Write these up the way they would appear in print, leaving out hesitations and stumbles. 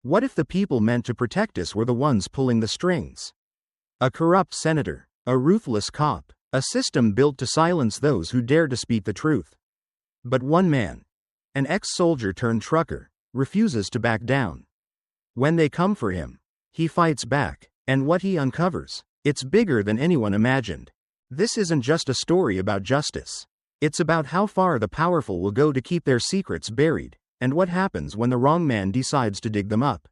What if the people meant to protect us were the ones pulling the strings? A corrupt senator, a ruthless cop, a system built to silence those who dare to speak the truth. But one man, an ex-soldier turned trucker, refuses to back down. When they come for him, he fights back, and what he uncovers, it's bigger than anyone imagined. This isn't just a story about justice. It's about how far the powerful will go to keep their secrets buried, and what happens when the wrong man decides to dig them up.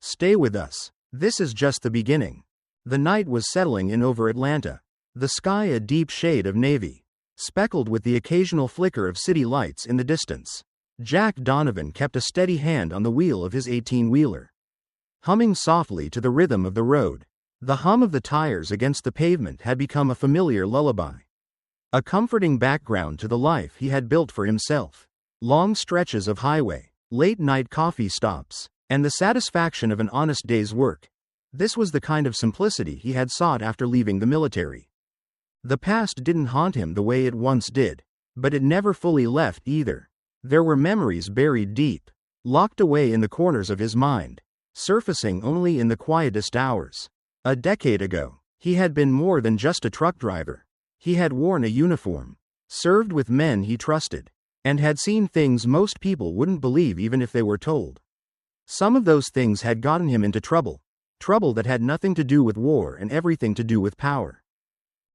Stay with us. This is just the beginning. The night was settling in over Atlanta, the sky a deep shade of navy, speckled with the occasional flicker of city lights in the distance. Jack Donovan kept a steady hand on the wheel of his 18-wheeler. Humming softly to the rhythm of the road, the hum of the tires against the pavement had become a familiar lullaby. A comforting background to the life he had built for himself. Long stretches of highway, late-night coffee stops, and the satisfaction of an honest day's work. This was the kind of simplicity he had sought after leaving the military. The past didn't haunt him the way it once did, but it never fully left either. There were memories buried deep, locked away in the corners of his mind, surfacing only in the quietest hours. A decade ago, he had been more than just a truck driver. He had worn a uniform, served with men he trusted, and had seen things most people wouldn't believe even if they were told. Some of those things had gotten him into trouble that had nothing to do with war and everything to do with power.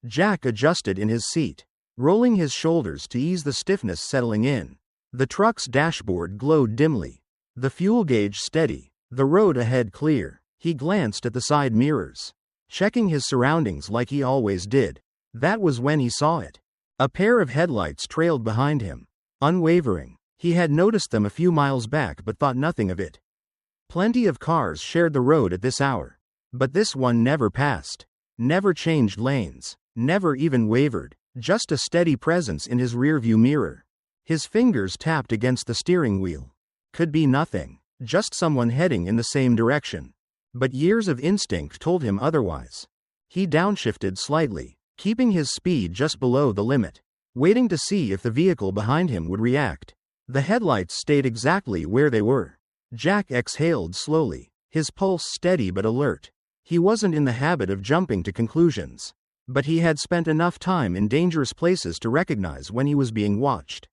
Jack adjusted in his seat, rolling his shoulders to ease the stiffness settling in. The truck's dashboard glowed dimly, the fuel gauge steady, the road ahead clear. He glanced at the side mirrors, checking his surroundings like he always did. That was when he saw it. A pair of headlights trailed behind him, unwavering. He had noticed them a few miles back but thought nothing of it. Plenty of cars shared the road at this hour, but this one never passed, never changed lanes, never even wavered, just a steady presence in his rearview mirror. His fingers tapped against the steering wheel. Could be nothing, just someone heading in the same direction. But years of instinct told him otherwise. He downshifted slightly, keeping his speed just below the limit, waiting to see if the vehicle behind him would react. The headlights stayed exactly where they were. Jack exhaled slowly, his pulse steady but alert. He wasn't in the habit of jumping to conclusions, but he had spent enough time in dangerous places to recognize when he was being watched.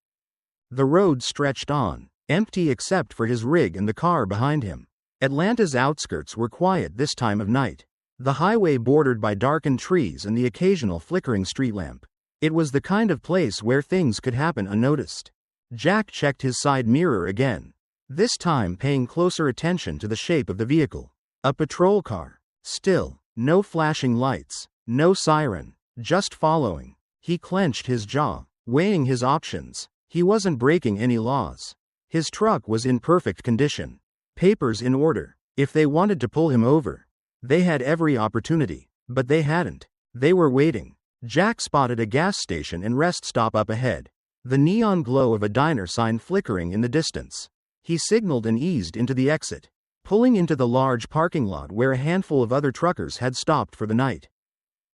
The road stretched on, empty except for his rig and the car behind him. Atlanta's outskirts were quiet this time of night, the highway bordered by darkened trees and the occasional flickering street lamp. It was the kind of place where things could happen unnoticed. Jack checked his side mirror again, this time paying closer attention to the shape of the vehicle. A patrol car. Still, no flashing lights, no siren, just following. He clenched his jaw, weighing his options. He wasn't breaking any laws. His truck was in perfect condition. Papers in order. If they wanted to pull him over, they had every opportunity, but they hadn't. They were waiting. Jack spotted a gas station and rest stop up ahead, the neon glow of a diner sign flickering in the distance. He signaled and eased into the exit, pulling into the large parking lot where a handful of other truckers had stopped for the night.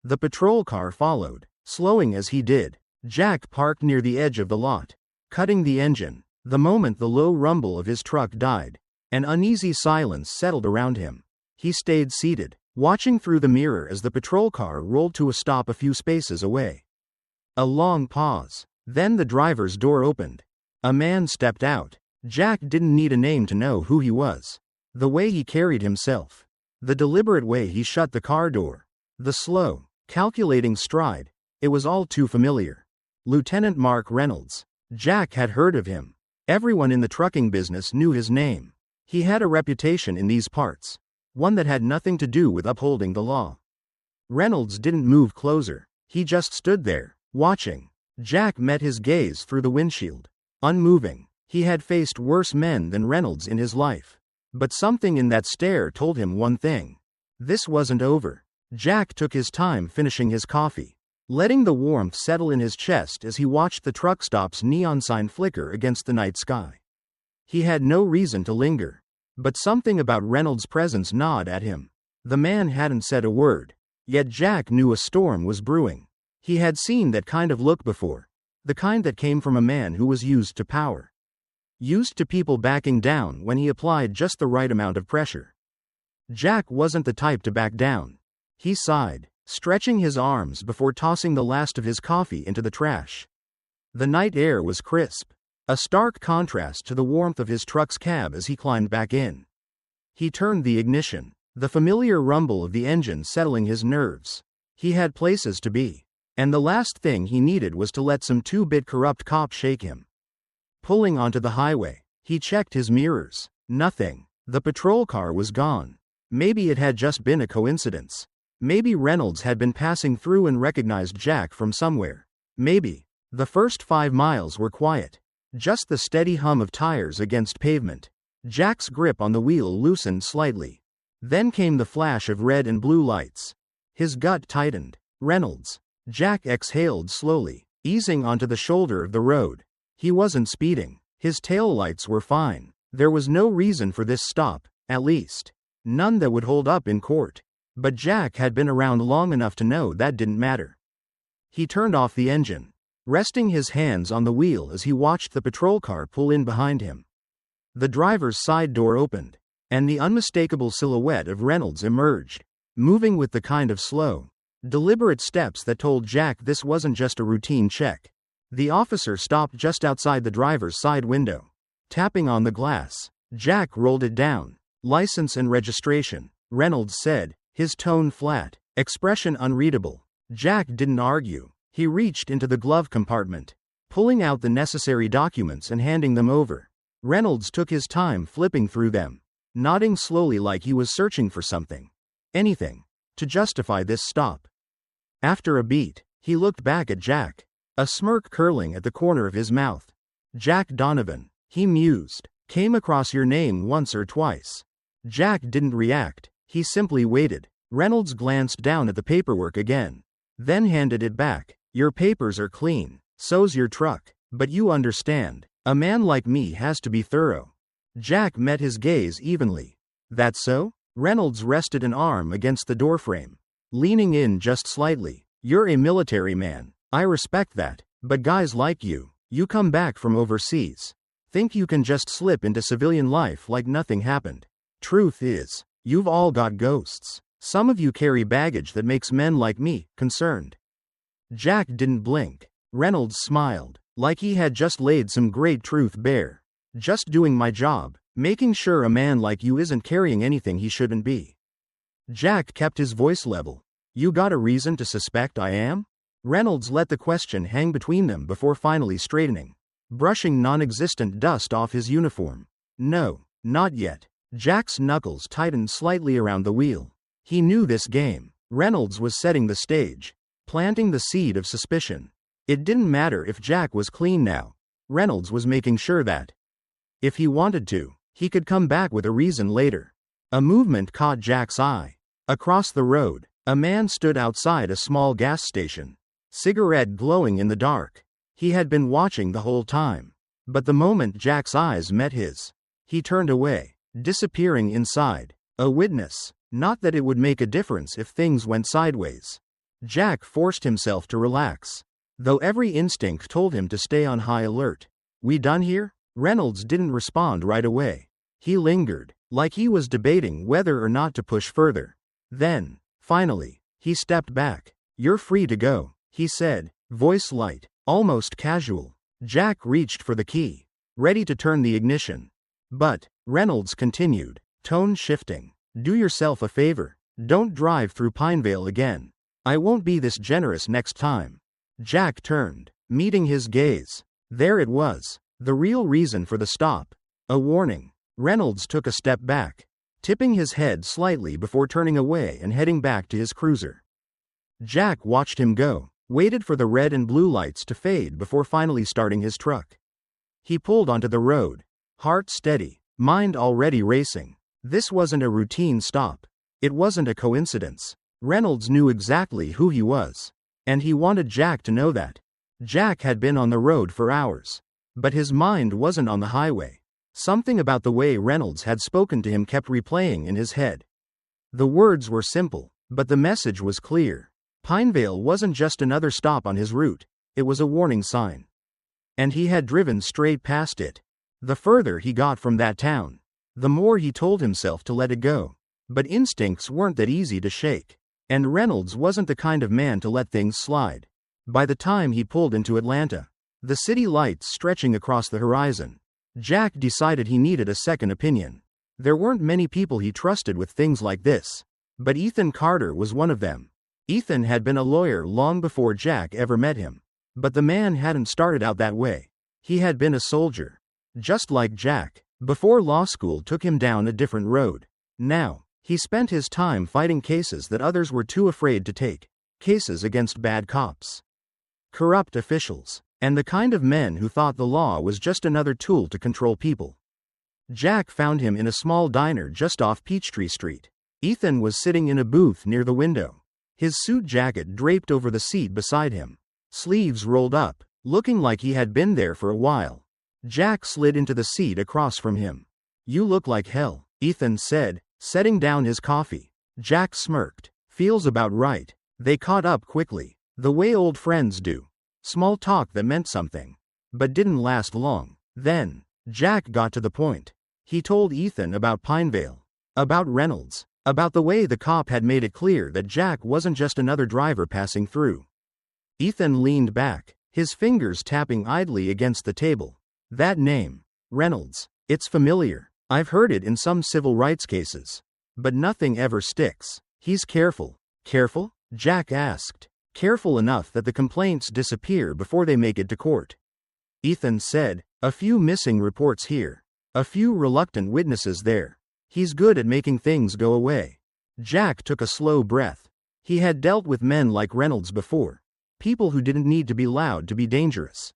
The patrol car followed, slowing as he did. Jack parked near the edge of the lot, cutting the engine. The moment the low rumble of his truck died, an uneasy silence settled around him. He stayed seated, watching through the mirror as the patrol car rolled to a stop a few spaces away. A long pause. Then the driver's door opened. A man stepped out. Jack didn't need a name to know who he was. The way he carried himself, the deliberate way he shut the car door, the slow, calculating stride, it was all too familiar. Lieutenant Mark Reynolds. Jack had heard of him. Everyone in the trucking business knew his name. He had a reputation in these parts, one that had nothing to do with upholding the law. Reynolds didn't move closer. He just stood there, watching. Jack met his gaze through the windshield, unmoving. He had faced worse men than Reynolds in his life. But something in that stare told him one thing. This wasn't over. Jack took his time finishing his coffee, letting the warmth settle in his chest as he watched the truck stop's neon sign flicker against the night sky. He had no reason to linger, but something about Reynolds' presence gnawed at him. The man hadn't said a word, yet Jack knew a storm was brewing. He had seen that kind of look before, the kind that came from a man who was used to power. used to people backing down when he applied just the right amount of pressure. Jack wasn't the type to back down. He sighed, stretching his arms before tossing the last of his coffee into the trash. The night air was crisp, a stark contrast to the warmth of his truck's cab as he climbed back in. He turned the ignition, the familiar rumble of the engine settling his nerves. He had places to be, and the last thing he needed was to let some two-bit corrupt cop shake him. Pulling onto the highway, he checked his mirrors. Nothing. The patrol car was gone. Maybe it had just been a coincidence. Maybe Reynolds had been passing through and recognized Jack from somewhere. Maybe. The first 5 miles were quiet. Just the steady hum of tires against pavement. Jack's grip on the wheel loosened slightly. Then came the flash of red and blue lights. His gut tightened. Reynolds. Jack exhaled slowly, easing onto the shoulder of the road. He wasn't speeding. His taillights were fine. There was no reason for this stop, at least. None that would hold up in court. But Jack had been around long enough to know that didn't matter. He turned off the engine, resting his hands on the wheel as he watched the patrol car pull in behind him. The driver's side door opened, and the unmistakable silhouette of Reynolds emerged, moving with the kind of slow, deliberate steps that told Jack this wasn't just a routine check. The officer stopped just outside the driver's side window. Tapping on the glass, Jack rolled it down. "License and registration," Reynolds said, his tone flat, expression unreadable. Jack didn't argue. He reached into the glove compartment, pulling out the necessary documents and handing them over. Reynolds took his time flipping through them, nodding slowly like he was searching for something. Anything to justify this stop. After a beat, he looked back at Jack, a smirk curling at the corner of his mouth. "Jack Donovan," he mused. "Came across your name once or twice." Jack didn't react. He simply waited. Reynolds glanced down at the paperwork again, then handed it back. "Your papers are clean. So's your truck. But you understand, a man like me has to be thorough." Jack met his gaze evenly. "That so?" Reynolds rested an arm against the doorframe, leaning in just slightly. "You're a military man. I respect that. But guys like you come back from overseas, think you can just slip into civilian life like nothing happened. Truth is, you've all got ghosts. Some of you carry baggage that makes men like me concerned." Jack didn't blink. Reynolds smiled, like he had just laid some great truth bare. "Just doing my job, making sure a man like you isn't carrying anything he shouldn't be." Jack kept his voice level. "You got a reason to suspect I am?" Reynolds let the question hang between them before finally straightening, brushing non-existent dust off his uniform. "No, not yet." Jack's knuckles tightened slightly around the wheel. He knew this game. Reynolds was setting the stage, planting the seed of suspicion. It didn't matter if Jack was clean now. Reynolds was making sure that, if he wanted to, he could come back with a reason later. A movement caught Jack's eye. Across the road, a man stood outside a small gas station, cigarette glowing in the dark. He had been watching the whole time. But the moment Jack's eyes met his, he turned away, disappearing inside. A witness. Not that it would make a difference if things went sideways. Jack forced himself to relax, though every instinct told him to stay on high alert. "We done here?" Reynolds didn't respond right away. He lingered, like he was debating whether or not to push further. Then, finally, he stepped back. "You're free to go," he said, voice light, almost casual. Jack reached for the key, ready to turn the ignition. "But," Reynolds continued, tone shifting, "do yourself a favor. Don't drive through Pinevale again. I won't be this generous next time." Jack turned, meeting his gaze. There it was, the real reason for the stop. A warning. Reynolds took a step back, tipping his head slightly before turning away and heading back to his cruiser. Jack watched him go, waited for the red and blue lights to fade before finally starting his truck. He pulled onto the road, heart steady, mind already racing. This wasn't a routine stop. It wasn't a coincidence. Reynolds knew exactly who he was, and he wanted Jack to know that. Jack had been on the road for hours, but his mind wasn't on the highway. Something about the way Reynolds had spoken to him kept replaying in his head. The words were simple, but the message was clear. Pinevale wasn't just another stop on his route, it was a warning sign. And he had driven straight past it. The further he got from that town, the more he told himself to let it go. But instincts weren't that easy to shake. And Reynolds wasn't the kind of man to let things slide. By the time he pulled into Atlanta, the city lights stretching across the horizon, Jack decided he needed a second opinion. There weren't many people he trusted with things like this, but Ethan Carter was one of them. Ethan had been a lawyer long before Jack ever met him. But the man hadn't started out that way. He had been a soldier. Just like Jack, before law school took him down a different road. Now, he spent his time fighting cases that others were too afraid to take. Cases against bad cops, corrupt officials, and the kind of men who thought the law was just another tool to control people. Jack found him in a small diner just off Peachtree Street. Ethan was sitting in a booth near the window, his suit jacket draped over the seat beside him, sleeves rolled up, looking like he had been there for a while. Jack slid into the seat across from him. "You look like hell," Ethan said, setting down his coffee. Jack smirked. "Feels about right." They caught up quickly, the way old friends do. Small talk that meant something, but didn't last long. Then, Jack got to the point. He told Ethan about Pinevale, about Reynolds, about the way the cop had made it clear that Jack wasn't just another driver passing through. Ethan leaned back, his fingers tapping idly against the table. "That name, Reynolds, it's familiar. I've heard it in some civil rights cases. But nothing ever sticks. He's careful." "Careful?" Jack asked. "Careful enough that the complaints disappear before they make it to court." Ethan said, "A few missing reports here. A few reluctant witnesses there. He's good at making things go away." Jack took a slow breath. He had dealt with men like Reynolds before. People who didn't need to be loud to be dangerous.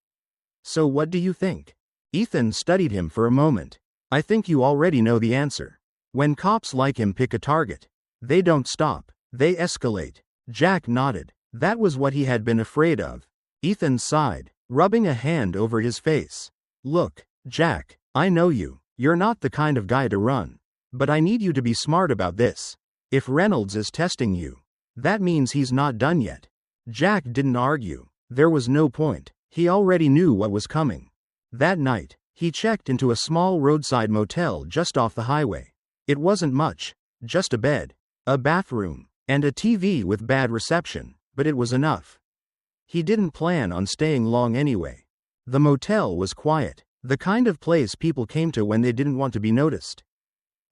"So what do you think?" Ethan studied him for a moment. "I think you already know the answer. When cops like him pick a target, they don't stop, they escalate." Jack nodded. That was what he had been afraid of. Ethan sighed, rubbing a hand over his face. "Look, Jack, I know you. You're not the kind of guy to run. But I need you to be smart about this. If Reynolds is testing you, that means he's not done yet." Jack didn't argue. There was no point. He already knew what was coming. That night, he checked into a small roadside motel just off the highway. It wasn't much, just a bed, a bathroom, and a TV with bad reception, but it was enough. He didn't plan on staying long anyway. The motel was quiet, the kind of place people came to when they didn't want to be noticed.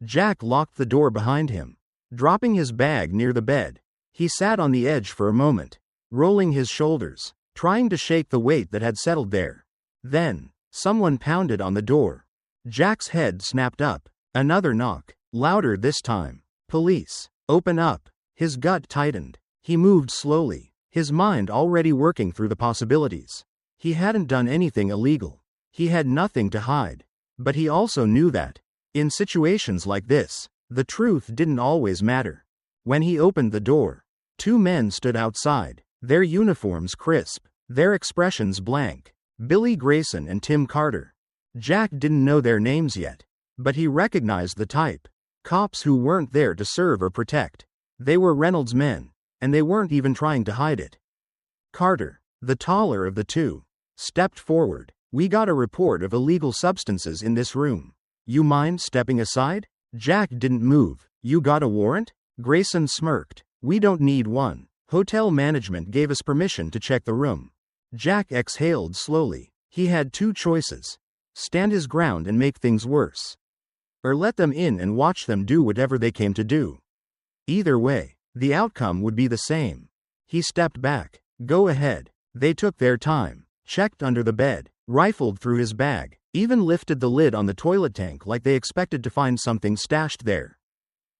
Jack locked the door behind him. Dropping his bag near the bed, he sat on the edge for a moment, rolling his shoulders, trying to shake the weight that had settled there. Then, someone pounded on the door. Jack's head snapped up. Another knock, louder this time. "Police, open up." His gut tightened. He moved slowly, his mind already working through the possibilities. He hadn't done anything illegal. He had nothing to hide. But he also knew that, in situations like this, the truth didn't always matter. When he opened the door, two men stood outside, their uniforms crisp, their expressions blank. Billy Grayson and Tim Carter. Jack didn't know their names yet, but he recognized the type. Cops who weren't there to serve or protect. They were Reynolds' men, and they weren't even trying to hide it. Carter, the taller of the two, stepped forward. "We got a report of illegal substances in this room. You mind stepping aside?" Jack didn't move. "You got a warrant?" Grayson smirked. "We don't need one. Hotel management gave us permission to check the room." Jack exhaled slowly. He had two choices. Stand his ground and make things worse, or let them in and watch them do whatever they came to do. Either way, the outcome would be the same. He stepped back. "Go ahead." They took their time, checked under the bed, rifled through his bag, even lifted the lid on the toilet tank like they expected to find something stashed there.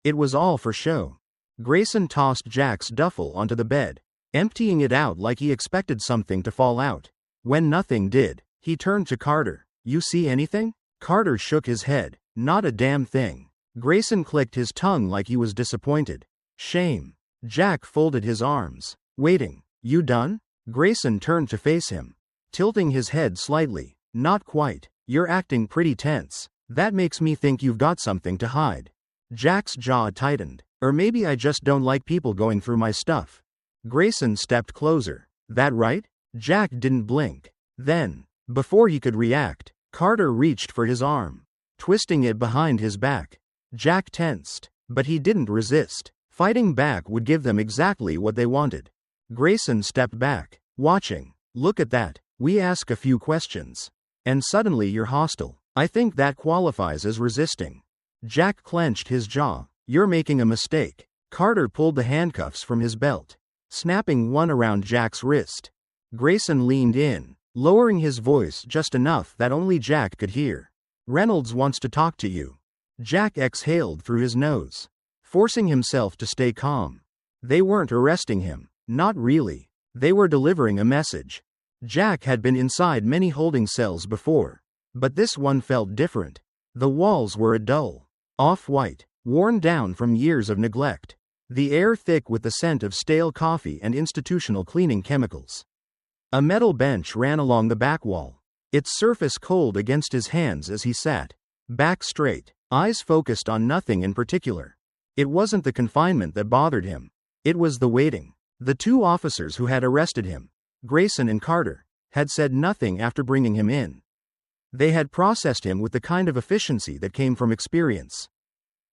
It was all for show. Grayson tossed Jack's duffel onto the bed, emptying it out like he expected something to fall out. When nothing did, he turned to Carter. "You see anything?" Carter shook his head. "Not a damn thing." Grayson clicked his tongue like he was disappointed. "Shame." Jack folded his arms, waiting. "You done?" Grayson turned to face him, tilting his head slightly. "Not quite. You're acting pretty tense. That makes me think you've got something to hide." Jack's jaw tightened. "Or maybe I just don't like people going through my stuff." Grayson stepped closer. "That right?" Jack didn't blink. Then, before he could react, Carter reached for his arm, twisting it behind his back. Jack tensed, but he didn't resist. Fighting back would give them exactly what they wanted. Grayson stepped back, watching. Look at that. We ask a few questions. And suddenly you're hostile. I think that qualifies as resisting. Jack clenched his jaw. You're making a mistake. Carter pulled the handcuffs from his belt, snapping one around Jack's wrist. Grayson leaned in, lowering his voice just enough that only Jack could hear. Reynolds wants to talk to you. Jack exhaled through his nose, forcing himself to stay calm. They weren't arresting him. Not really. They were delivering a message. Jack had been inside many holding cells before, but this one felt different. The walls were a dull, off-white, worn down from years of neglect. The air thick with the scent of stale coffee and institutional cleaning chemicals. A metal bench ran along the back wall, its surface cold against his hands as he sat, back straight, eyes focused on nothing in particular. It wasn't the confinement that bothered him. It was the waiting. The two officers who had arrested him, Grayson and Carter, had said nothing after bringing him in. They had processed him with the kind of efficiency that came from experience.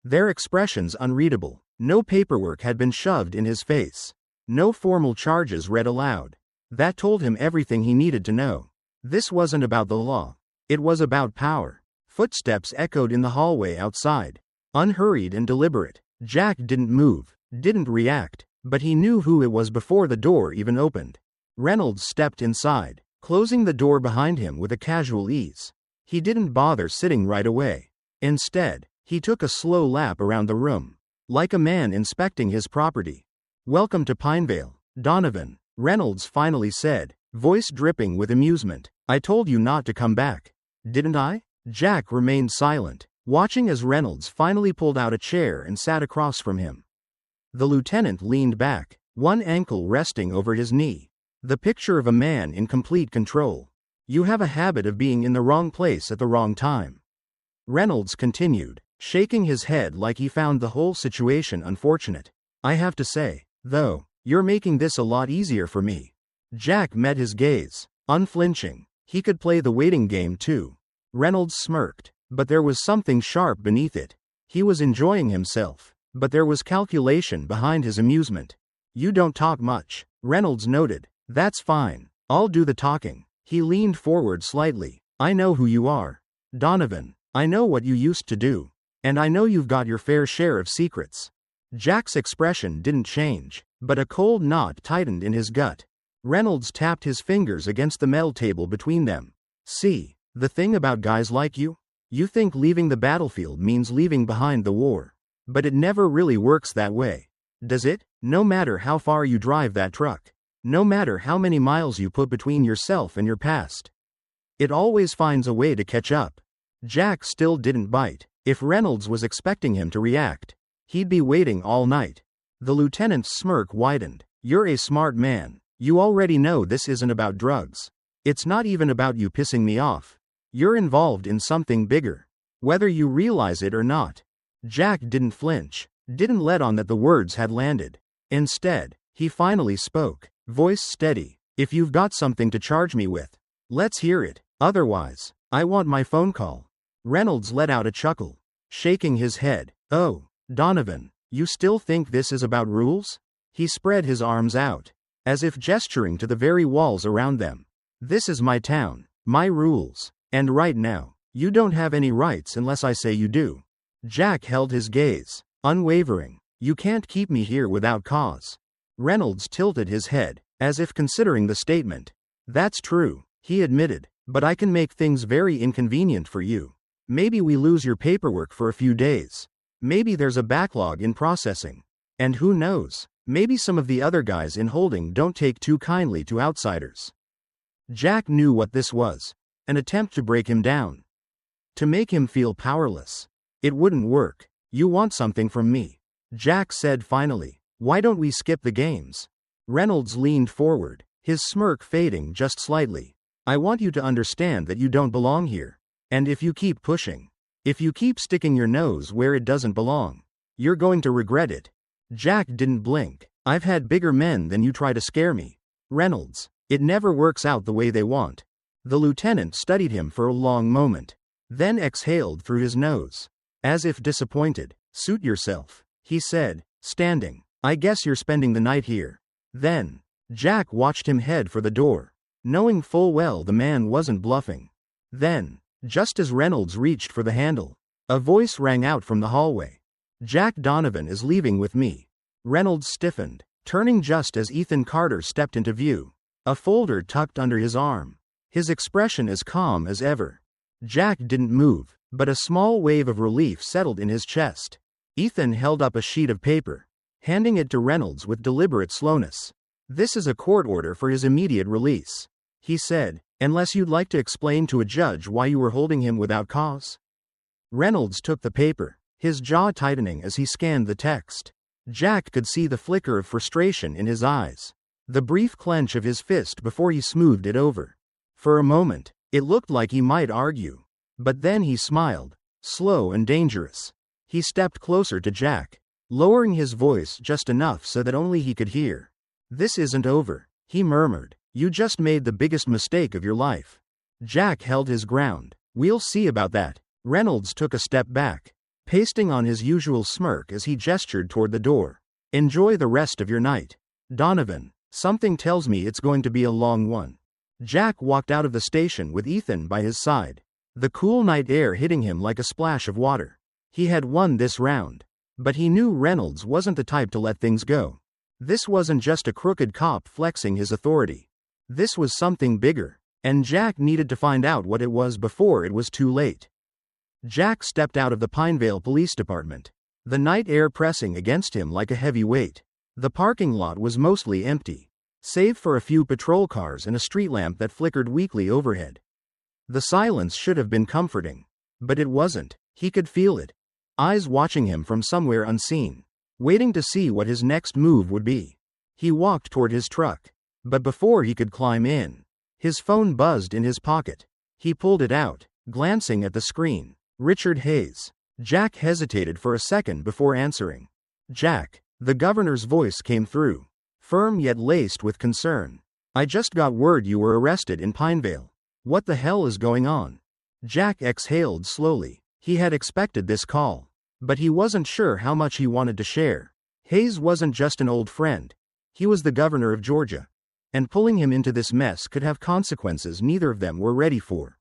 Their expressions unreadable. No paperwork had been shoved in his face. No formal charges read aloud. That told him everything he needed to know. This wasn't about the law. It was about power. Footsteps echoed in the hallway outside, unhurried and deliberate. Jack didn't move, didn't react, but he knew who it was before the door even opened. Reynolds stepped inside, closing the door behind him with a casual ease. He didn't bother sitting right away. Instead, he took a slow lap around the room, like a man inspecting his property. "Welcome to Pinevale, Donovan," Reynolds finally said, voice dripping with amusement. "I told you not to come back. Didn't I?" Jack remained silent, watching as Reynolds finally pulled out a chair and sat across from him. The lieutenant leaned back, one ankle resting over his knee. The picture of a man in complete control. "You have a habit of being in the wrong place at the wrong time," Reynolds continued, shaking his head like he found the whole situation unfortunate. "I have to say, though, you're making this a lot easier for me." Jack met his gaze, unflinching. He could play the waiting game too. Reynolds smirked, but there was something sharp beneath it. He was enjoying himself, but there was calculation behind his amusement. "You don't talk much," Reynolds noted. "That's fine. I'll do the talking." He leaned forward slightly. "I know who you are, Donovan. I know what you used to do. And I know you've got your fair share of secrets." Jack's expression didn't change, but a cold knot tightened in his gut. Reynolds tapped his fingers against the metal table between them. "See, the thing about guys like you? You think leaving the battlefield means leaving behind the war. But it never really works that way. Does it? No matter how far you drive that truck. No matter how many miles you put between yourself and your past. It always finds a way to catch up." Jack still didn't bite. If Reynolds was expecting him to react, he'd be waiting all night. The lieutenant's smirk widened. "You're a smart man. You already know this isn't about drugs. It's not even about you pissing me off. You're involved in something bigger. Whether you realize it or not." Jack didn't flinch, didn't let on that the words had landed. Instead, he finally spoke, voice steady. "If you've got something to charge me with, let's hear it. Otherwise, I want my phone call." Reynolds let out a chuckle, shaking his head. "Oh, Donovan, you still think this is about rules?" He spread his arms out, as if gesturing to the very walls around them. "This is my town, my rules, and right now, you don't have any rights unless I say you do." Jack held his gaze, unwavering. "You can't keep me here without cause." Reynolds tilted his head, as if considering the statement. "That's true," he admitted, "but I can make things very inconvenient for you. Maybe we lose your paperwork for a few days. Maybe there's a backlog in processing. And who knows, maybe some of the other guys in holding don't take too kindly to outsiders." Jack knew what this was. An attempt to break him down. To make him feel powerless. It wouldn't work. "You want something from me," Jack said finally. "Why don't we skip the games?" Reynolds leaned forward, his smirk fading just slightly. "I want you to understand that you don't belong here. And if you keep pushing, if you keep sticking your nose where it doesn't belong, you're going to regret it." Jack didn't blink. "I've had bigger men than you try to scare me, Reynolds. It never works out the way they want. The lieutenant studied him for a long moment, then exhaled through his nose. As if disappointed. "Suit yourself," he said, standing. "I guess you're spending the night here." Then, Jack watched him head for the door, knowing full well the man wasn't bluffing. Then, just as Reynolds reached for the handle, a voice rang out from the hallway. "Jack Donovan is leaving with me." Reynolds stiffened, turning just as Ethan Carter stepped into view, a folder tucked under his arm, his expression as calm as ever. Jack didn't move, but a small wave of relief settled in his chest. Ethan held up a sheet of paper, handing it to Reynolds with deliberate slowness. "This is a court order for his immediate release," he said, "unless you'd like to explain to a judge why you were holding him without cause." Reynolds took the paper, his jaw tightening as he scanned the text. Jack could see the flicker of frustration in his eyes, the brief clench of his fist before he smoothed it over. For a moment, it looked like he might argue. But then he smiled, slow and dangerous. He stepped closer to Jack, lowering his voice just enough so that only he could hear. "This isn't over," he murmured. "You just made the biggest mistake of your life." Jack held his ground. "We'll see about that." Reynolds took a step back, pasting on his usual smirk as he gestured toward the door. "Enjoy the rest of your night, Donovan. Something tells me it's going to be a long one." Jack walked out of the station with Ethan by his side, the cool night air hitting him like a splash of water. He had won this round, but he knew Reynolds wasn't the type to let things go. This wasn't just a crooked cop flexing his authority. This was something bigger, and Jack needed to find out what it was before it was too late. Jack stepped out of the Pinevale Police Department, the night air pressing against him like a heavy weight. The parking lot was mostly empty, save for a few patrol cars and a street lamp that flickered weakly overhead. The silence should have been comforting, but it wasn't. He could feel it. Eyes watching him from somewhere unseen, waiting to see what his next move would be. He walked toward his truck, but before he could climb in, his phone buzzed in his pocket. He pulled it out, glancing at the screen. Richard Hayes. Jack hesitated for a second before answering. "Jack," the governor's voice came through, firm yet laced with concern. "I just got word you were arrested in Pinevale. What the hell is going on?" Jack exhaled slowly. He had expected this call, but he wasn't sure how much he wanted to share. Hayes wasn't just an old friend. He was the governor of Georgia, and pulling him into this mess could have consequences neither of them were ready for.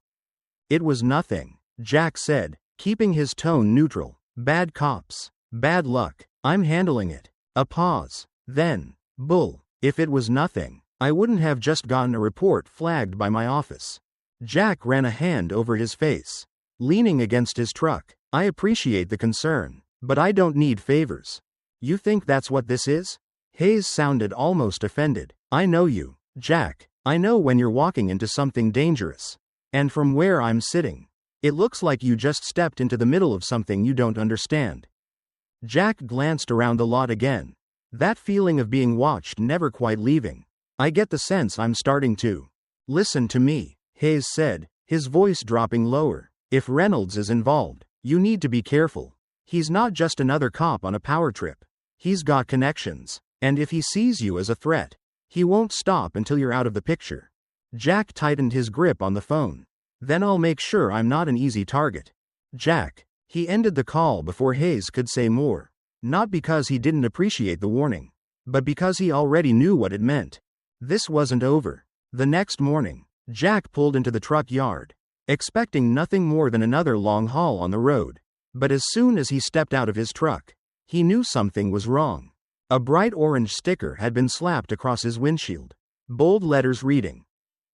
"It was nothing," Jack said, keeping his tone neutral. "Bad cops. Bad luck. I'm handling it." A pause. Then, "Bull. If it was nothing, I wouldn't have just gotten a report flagged by my office." Jack ran a hand over his face, leaning against his truck. "I appreciate the concern, but I don't need favors." "You think that's what this is?" Hayes sounded almost offended. "I know you, Jack. I know when you're walking into something dangerous. And from where I'm sitting, it looks like you just stepped into the middle of something you don't understand." Jack glanced around the lot again, that feeling of being watched never quite leaving. "I get the sense I'm starting to." "Listen to me," Hayes said, his voice dropping lower. "If Reynolds is involved, you need to be careful. He's not just another cop on a power trip. He's got connections, and if he sees you as a threat, he won't stop until you're out of the picture." Jack tightened his grip on the phone. "Then I'll make sure I'm not an easy target." Jack. He ended the call before Hayes could say more, not because he didn't appreciate the warning, but because he already knew what it meant. This wasn't over. The next morning, Jack pulled into the truck yard, expecting nothing more than another long haul on the road. But as soon as he stepped out of his truck, he knew something was wrong. A bright orange sticker had been slapped across his windshield, bold letters reading,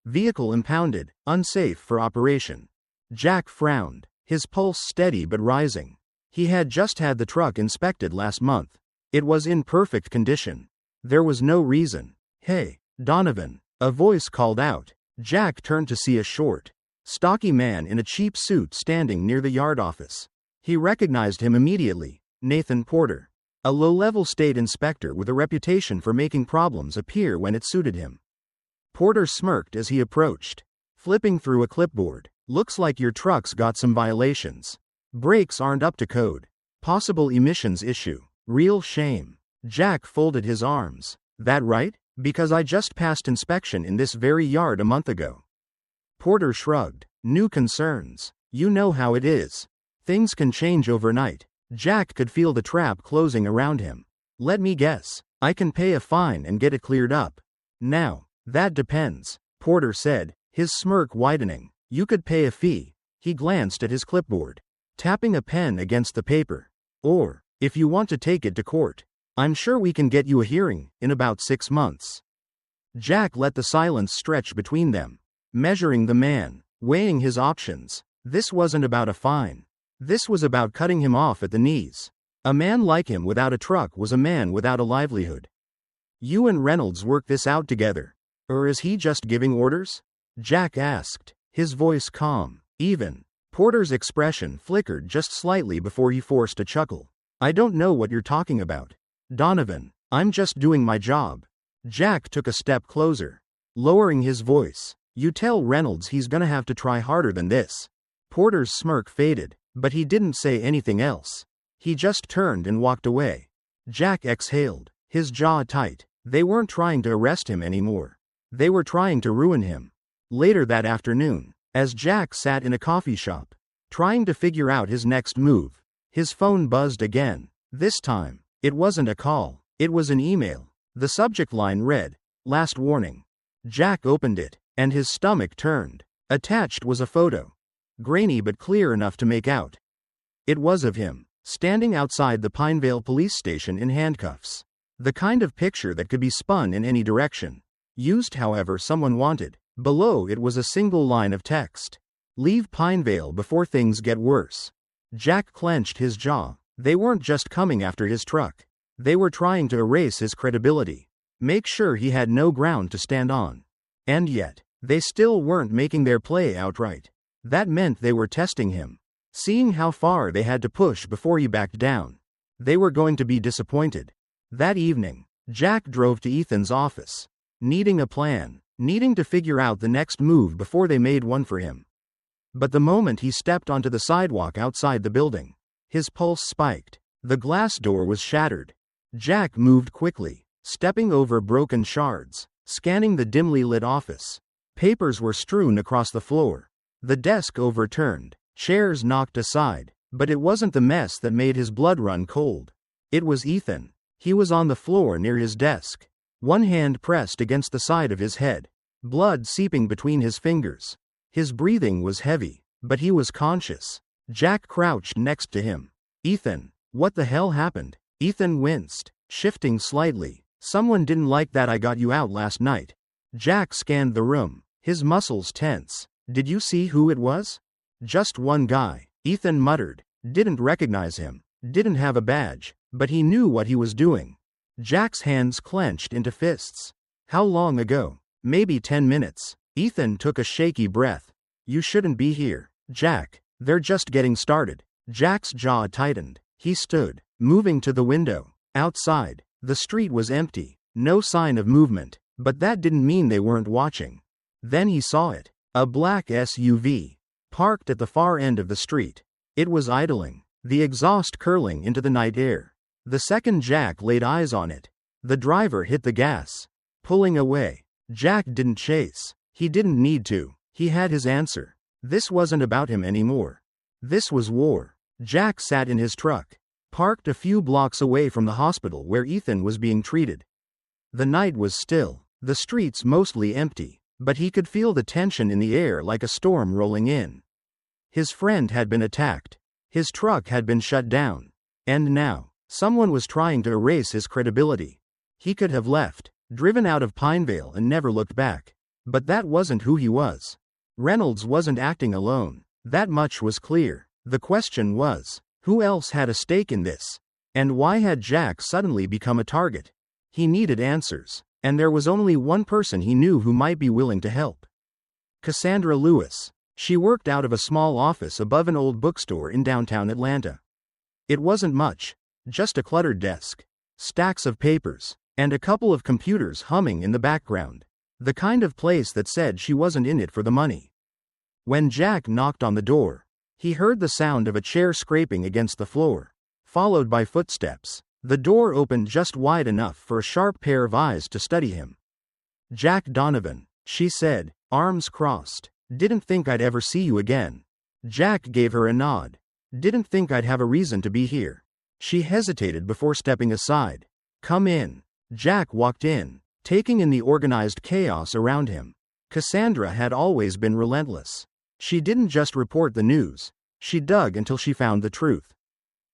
"Vehicle impounded, unsafe for operation." Jack frowned, his pulse steady but rising. He had just had the truck inspected last month. It was in perfect condition. There was no reason. "Hey, Donovan," a voice called out. Jack turned to see a short, stocky man in a cheap suit standing near the yard office. He recognized him immediately. Nathan Porter, a low-level state inspector with a reputation for making problems appear when it suited him. Porter smirked as he approached, flipping through a clipboard. "Looks like your truck's got some violations. Brakes aren't up to code. Possible emissions issue. Real shame." Jack folded his arms. "That right? Because I just passed inspection in this very yard a month ago." Porter shrugged. New concerns. You know how it is. Things can change overnight. Jack could feel the trap closing around him. Let me guess. I can pay a fine and get it cleared up. Now, that depends, Porter said, his smirk widening. You could pay a fee. He glanced at his clipboard, tapping a pen against the paper. Or, if you want to take it to court, I'm sure we can get you a hearing in about 6 months. Jack let the silence stretch between them, measuring the man, weighing his options. This wasn't about a fine. This was about cutting him off at the knees. A man like him without a truck was a man without a livelihood. You and Reynolds work this out together. Or is he just giving orders? Jack asked, his voice calm, even. Porter's expression flickered just slightly before he forced a chuckle. I don't know what you're talking about, Donovan. I'm just doing my job. Jack took a step closer, lowering his voice. You tell Reynolds he's gonna have to try harder than this. Porter's smirk faded, but he didn't say anything else. He just turned and walked away. Jack exhaled, his jaw tight. They weren't trying to arrest him anymore. They were trying to ruin him. Later that afternoon, as Jack sat in a coffee shop, trying to figure out his next move, his phone buzzed again. This time, it wasn't a call, it was an email. The subject line read, "Last warning." Jack opened it, and his stomach turned. Attached was a photo, grainy but clear enough to make out. It was of him, standing outside the Pinevale police station in handcuffs. The kind of picture that could be spun in any direction, used however someone wanted. Below it was a single line of text. Leave Pinevale before things get worse. Jack clenched his jaw. They weren't just coming after his truck. They were trying to erase his credibility, make sure he had no ground to stand on. And yet, they still weren't making their play outright. That meant they were testing him, seeing how far they had to push before he backed down. They were going to be disappointed. That evening, Jack drove to Ethan's office, needing a plan, needing to figure out the next move before they made one for him. But the moment he stepped onto the sidewalk outside the building, his pulse spiked. The glass door was shattered. Jack moved quickly, stepping over broken shards, scanning the dimly lit office. Papers were strewn across the floor, the desk overturned, chairs knocked aside. But it wasn't the mess that made his blood run cold. It was Ethan. He was on the floor near his desk, one hand pressed against the side of his head, blood seeping between his fingers. His breathing was heavy, but he was conscious. Jack crouched next to him. Ethan, what the hell happened? Ethan winced, shifting slightly. Someone didn't like that I got you out last night. Jack scanned the room, his muscles tense. Did you see who it was? Just one guy, Ethan muttered. Didn't recognize him, didn't have a badge, but he knew what he was doing. Jack's hands clenched into fists. How long ago? Maybe 10 minutes. Ethan took a shaky breath. You shouldn't be here, Jack. They're just getting started. Jack's jaw tightened. He stood, moving to the window. Outside, the street was empty, no sign of movement, but that didn't mean they weren't watching. Then he saw it. A black SUV, parked at the far end of the street. It was idling, the exhaust curling into the night air. The second Jack laid eyes on it, the driver hit the gas, pulling away. Jack didn't chase. He didn't need to. He had his answer. This wasn't about him anymore. This was war. Jack sat in his truck, parked a few blocks away from the hospital where Ethan was being treated. The night was still, the streets mostly empty, but he could feel the tension in the air like a storm rolling in. His friend had been attacked. His truck had been shut down. And now, someone was trying to erase his credibility. He could have left, driven out of Pinevale and never looked back. But that wasn't who he was. Reynolds wasn't acting alone. That much was clear. The question was, who else had a stake in this? And why had Jack suddenly become a target? He needed answers, and there was only one person he knew who might be willing to help. Cassandra Lewis. She worked out of a small office above an old bookstore in downtown Atlanta. It wasn't much, just a cluttered desk, stacks of papers, and a couple of computers humming in the background. The kind of place that said she wasn't in it for the money. When Jack knocked on the door, he heard the sound of a chair scraping against the floor, followed by footsteps. The door opened just wide enough for a sharp pair of eyes to study him. Jack Donovan, she said, arms crossed. Didn't think I'd ever see you again. Jack gave her a nod. Didn't think I'd have a reason to be here. She hesitated before stepping aside. Come in. Jack walked in, taking in the organized chaos around him. Cassandra had always been relentless. She didn't just report the news. She dug until she found the truth.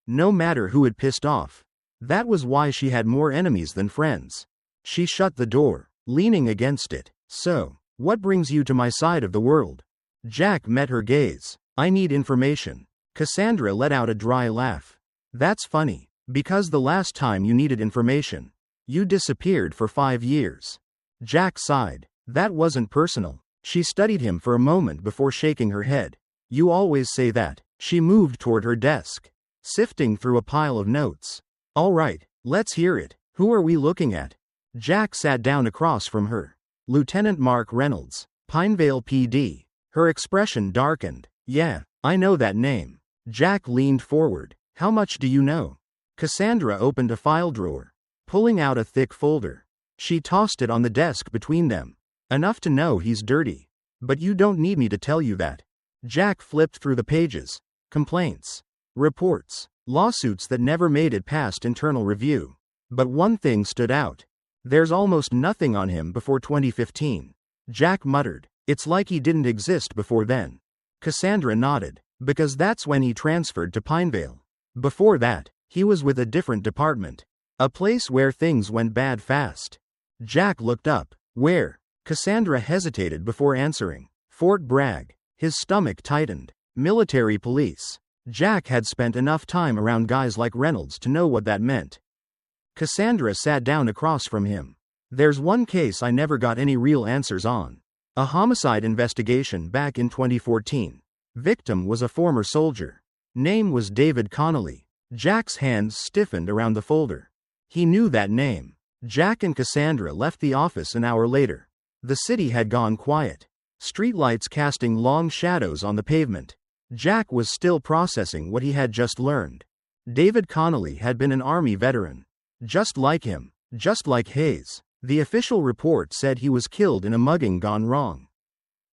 No matter who it pissed off. That was why she had more enemies than friends. She shut the door, leaning against it. So, what brings you to my side of the world? Jack met her gaze. I need information. Cassandra let out a dry laugh. That's funny, because the last time you needed information, you disappeared for 5 years. Jack sighed. That wasn't personal. She studied him for a moment before shaking her head. You always say that. She moved toward her desk, sifting through a pile of notes. All right, let's hear it. Who are we looking at? Jack sat down across from her. Lieutenant Mark Reynolds, Pinevale PD. Her expression darkened. Yeah, I know that name. Jack leaned forward. How much do you know? Cassandra opened a file drawer, pulling out a thick folder. She tossed it on the desk between them. Enough to know he's dirty. But you don't need me to tell you that. Jack flipped through the pages. Complaints, reports, lawsuits that never made it past internal review. But one thing stood out. There's almost nothing on him before 2015. Jack muttered. It's like he didn't exist before then. Cassandra nodded. Because that's when he transferred to Pinevale. Before that, he was with a different department. A place where things went bad fast. Jack looked up. Where? Cassandra hesitated before answering. Fort Bragg. His stomach tightened. Military police. Jack had spent enough time around guys like Reynolds to know what that meant. Cassandra sat down across from him. There's one case I never got any real answers on. A homicide investigation back in 2014. Victim was a former soldier. Name was David Connolly. Jack's hands stiffened around the folder. He knew that name. Jack and Cassandra left the office an hour later. The city had gone quiet. Streetlights casting long shadows on the pavement. Jack was still processing what he had just learned. David Connolly had been an Army veteran. Just like him. Just like Hayes. The official report said he was killed in a mugging gone wrong.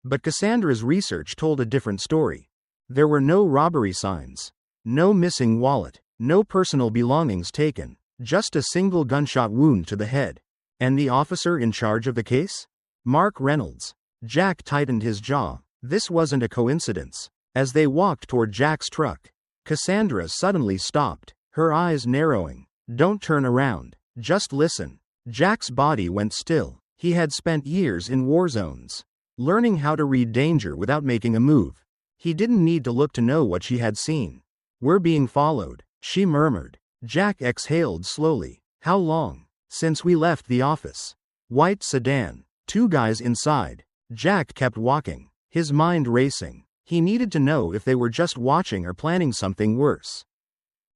But Cassandra's research told a different story. There were no robbery signs. No missing wallet. No personal belongings taken. Just a single gunshot wound to the head. And the officer in charge of the case? Mark Reynolds. Jack tightened his jaw. This wasn't a coincidence. As they walked toward Jack's truck, Cassandra suddenly stopped, her eyes narrowing. Don't turn around. Just listen. Jack's body went still. He had spent years in war zones, learning how to read danger without making a move. He didn't need to look to know what she had seen. We're being followed, she murmured. Jack exhaled slowly. How long? Since we left the office. White sedan. 2 guys inside. Jack kept walking, his mind racing. He needed to know if they were just watching or planning something worse.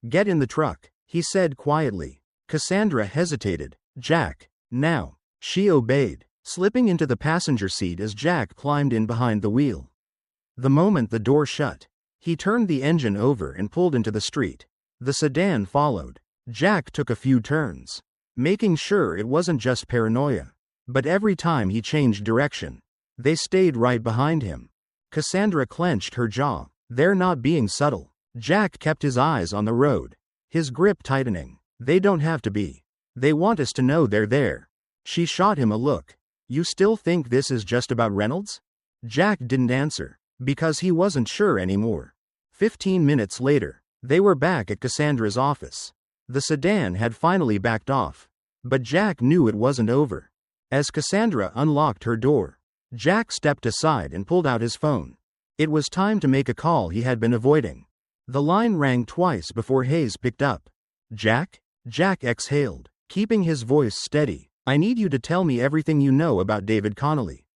Get in the truck, he said quietly. Cassandra hesitated. Jack, now. She obeyed, slipping into the passenger seat as Jack climbed in behind the wheel. The moment the door shut, he turned the engine over and pulled into the street. The sedan followed. Jack took a few turns, making sure it wasn't just paranoia. But every time he changed direction, they stayed right behind him. Cassandra clenched her jaw. They're not being subtle. Jack kept his eyes on the road, his grip tightening. They don't have to be. They want us to know they're there. She shot him a look. You still think this is just about Reynolds? Jack didn't answer, because he wasn't sure anymore. 15 minutes later, they were back at Cassandra's office. The sedan had finally backed off. But Jack knew it wasn't over. As Cassandra unlocked her door, Jack stepped aside and pulled out his phone. It was time to make a call he had been avoiding. The line rang twice before Hayes picked up. Jack? Jack exhaled, keeping his voice steady. I need you to tell me everything you know about David Connolly.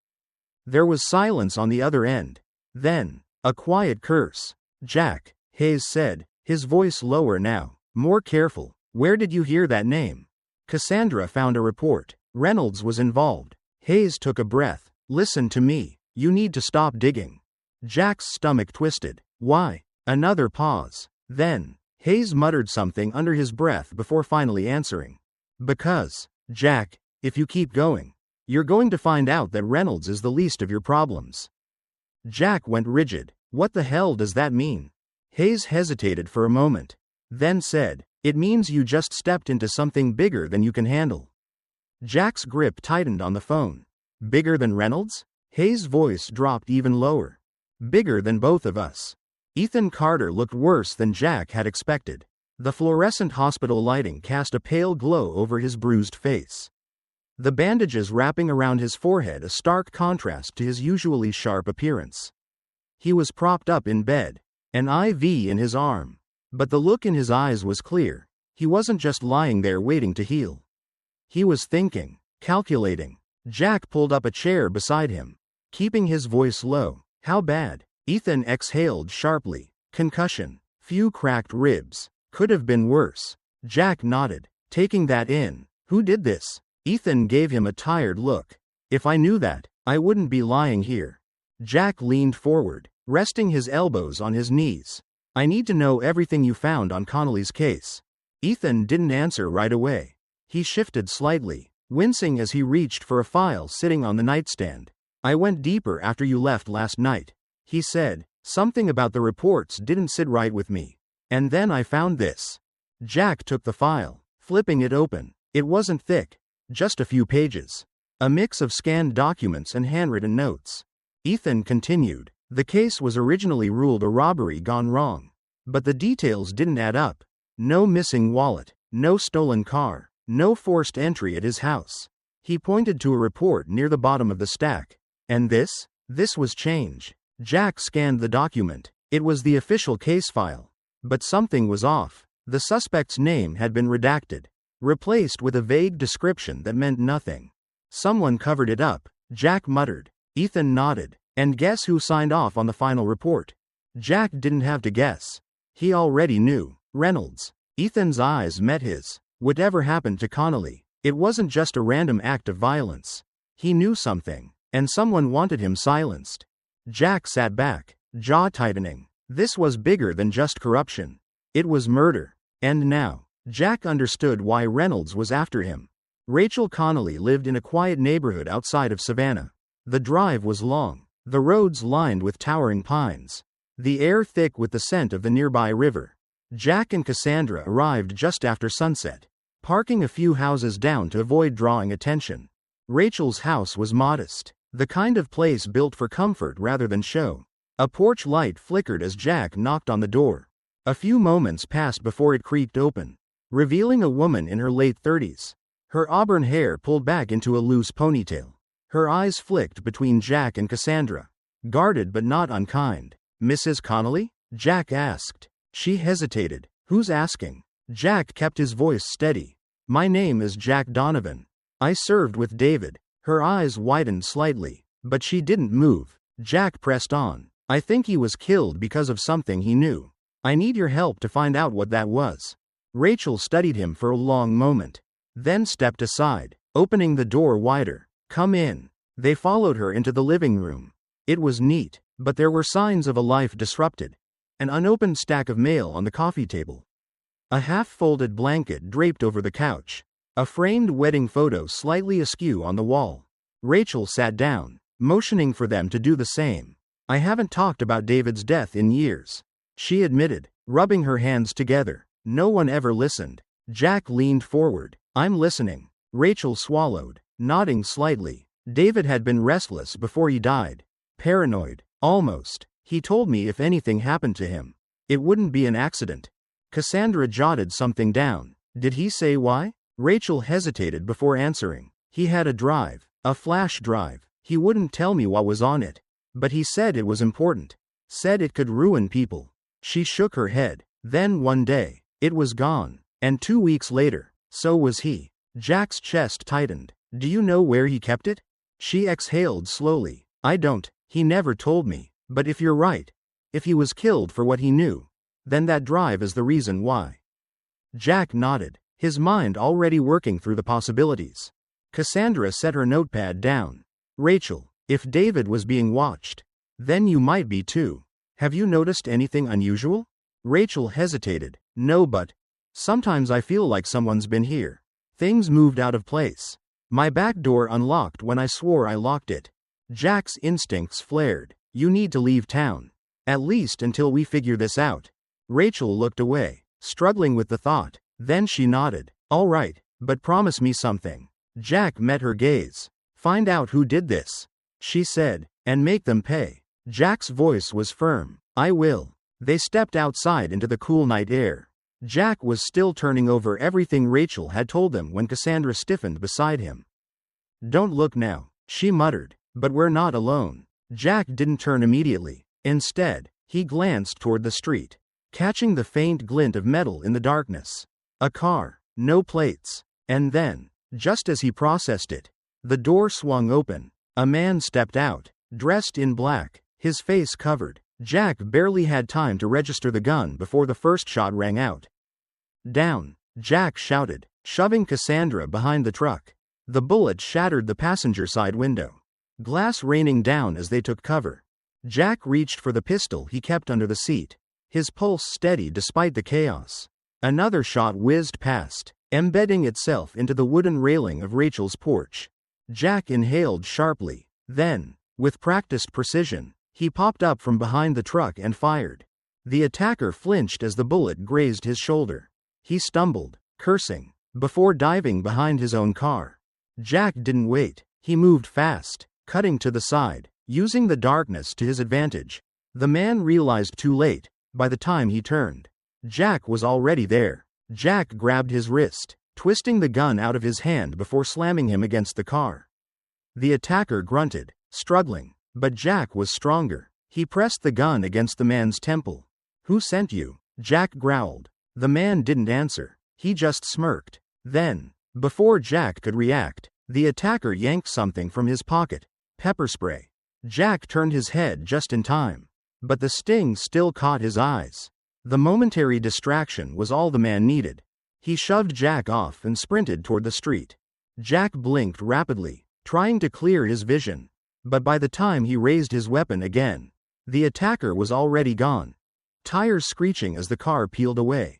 There was silence on the other end. Then, a quiet curse. Jack, Hayes said, his voice lower now, more careful. Where did you hear that name? Cassandra found a report. Reynolds was involved. Hayes took a breath. Listen to me. You need to stop digging. Jack's stomach twisted. Why? Another pause. Then, Hayes muttered something under his breath before finally answering. Because, Jack, if you keep going, you're going to find out that Reynolds is the least of your problems. Jack went rigid. What the hell does that mean? Hayes hesitated for a moment. Then said, "It means you just stepped into something bigger than you can handle." Jack's grip tightened on the phone. Bigger than Reynolds? Hayes' voice dropped even lower. Bigger than both of us. Ethan Carter looked worse than Jack had expected. The fluorescent hospital lighting cast a pale glow over his bruised face. The bandages wrapping around his forehead a stark contrast to his usually sharp appearance. He was propped up in bed, an IV in his arm. But the look in his eyes was clear. He wasn't just lying there waiting to heal. He was thinking, calculating. Jack pulled up a chair beside him, keeping his voice low. How bad? Ethan exhaled sharply. Concussion. Few cracked ribs. Could have been worse. Jack nodded, taking that in. Who did this? Ethan gave him a tired look. If I knew that, I wouldn't be lying here. Jack leaned forward, resting his elbows on his knees. I need to know everything you found on Connolly's case. Ethan didn't answer right away. He shifted slightly, wincing as he reached for a file sitting on the nightstand. I went deeper after you left last night. He said, something about the reports didn't sit right with me. And then I found this. Jack took the file, flipping it open. It wasn't thick, just a few pages. A mix of scanned documents and handwritten notes. Ethan continued. The case was originally ruled a robbery gone wrong. But the details didn't add up. No missing wallet, no stolen car, no forced entry at his house. He pointed to a report near the bottom of the stack. And this? This was change. Jack scanned the document. It was the official case file. But something was off. The suspect's name had been redacted, replaced with a vague description that meant nothing. Someone covered it up, Jack muttered. Ethan nodded. And guess who signed off on the final report? Jack didn't have to guess. He already knew. Reynolds. Ethan's eyes met his. Whatever happened to Connolly? It wasn't just a random act of violence. He knew something, and someone wanted him silenced. Jack sat back, jaw tightening. This was bigger than just corruption. It was murder. And now, Jack understood why Reynolds was after him. Rachel Connolly lived in a quiet neighborhood outside of Savannah. The drive was long, the roads lined with towering pines, the air thick with the scent of the nearby river. Jack and Cassandra arrived just after sunset, parking a few houses down to avoid drawing attention. Rachel's house was modest, the kind of place built for comfort rather than show. A porch light flickered as Jack knocked on the door. A few moments passed before it creaked open, revealing a woman in her late 30s. Her auburn hair pulled back into a loose ponytail. Her eyes flicked between Jack and Cassandra. Guarded but not unkind. Mrs. Connolly? Jack asked. She hesitated. Who's asking? Jack kept his voice steady. My name is Jack Donovan. I served with David. Her eyes widened slightly, but she didn't move. Jack pressed on. I think he was killed because of something he knew. I need your help to find out what that was. Rachel studied him for a long moment, then stepped aside, opening the door wider. Come in. They followed her into the living room. It was neat, but there were signs of a life disrupted. An unopened stack of mail on the coffee table. A half-folded blanket draped over the couch. A framed wedding photo slightly askew on the wall. Rachel sat down, motioning for them to do the same. I haven't talked about David's death in years, she admitted, rubbing her hands together. No one ever listened. Jack leaned forward. I'm listening. Rachel swallowed, nodding slightly. David had been restless before he died. Paranoid, almost. He told me if anything happened to him, it wouldn't be an accident. Cassandra jotted something down. Did he say why? Rachel hesitated before answering. He had a drive, a flash drive. He wouldn't tell me what was on it. But he said it was important. Said it could ruin people. She shook her head. Then one day, it was gone. And 2 weeks later, so was he. Jack's chest tightened. Do you know where he kept it? She exhaled slowly. I don't. He never told me. But if you're right, if he was killed for what he knew, then that drive is the reason why. Jack nodded, his mind already working through the possibilities. Cassandra set her notepad down. Rachel, if David was being watched, then you might be too. Have you noticed anything unusual? Rachel hesitated. No, but sometimes I feel like someone's been here. Things moved out of place. My back door unlocked when I swore I locked it. Jack's instincts flared. You need to leave town. At least until we figure this out. Rachel looked away, struggling with the thought. Then she nodded. All right, but promise me something. Jack met her gaze. Find out who did this, she said, and make them pay. Jack's voice was firm. I will. They stepped outside into the cool night air. Jack was still turning over everything Rachel had told them when Cassandra stiffened beside him. Don't look now, she muttered, but we're not alone. Jack didn't turn immediately. Instead, he glanced toward the street, catching the faint glint of metal in the darkness. A car, no plates. And then, just as he processed it, the door swung open. A man stepped out, dressed in black, his face covered. Jack barely had time to register the gun before the first shot rang out. Down, Jack shouted, shoving Cassandra behind the truck. The bullet shattered the passenger side window, glass raining down as they took cover. Jack reached for the pistol he kept under the seat, his pulse steady despite the chaos. Another shot whizzed past, embedding itself into the wooden railing of Rachel's porch. Jack inhaled sharply. Then, with practiced precision, he popped up from behind the truck and fired. The attacker flinched as the bullet grazed his shoulder. He stumbled, cursing, before diving behind his own car. Jack didn't wait. He moved fast, cutting to the side, using the darkness to his advantage. The man realized too late. By the time he turned, Jack was already there. Jack grabbed his wrist, twisting the gun out of his hand before slamming him against the car. The attacker grunted, struggling, but Jack was stronger. He pressed the gun against the man's temple. Who sent you? Jack growled. The man didn't answer. He just smirked. Then, before Jack could react, the attacker yanked something from his pocket. Pepper spray. Jack turned his head just in time, but the sting still caught his eyes. The momentary distraction was all the man needed. He shoved Jack off and sprinted toward the street. Jack blinked rapidly, trying to clear his vision, but by the time he raised his weapon again, the attacker was already gone, tires screeching as the car peeled away.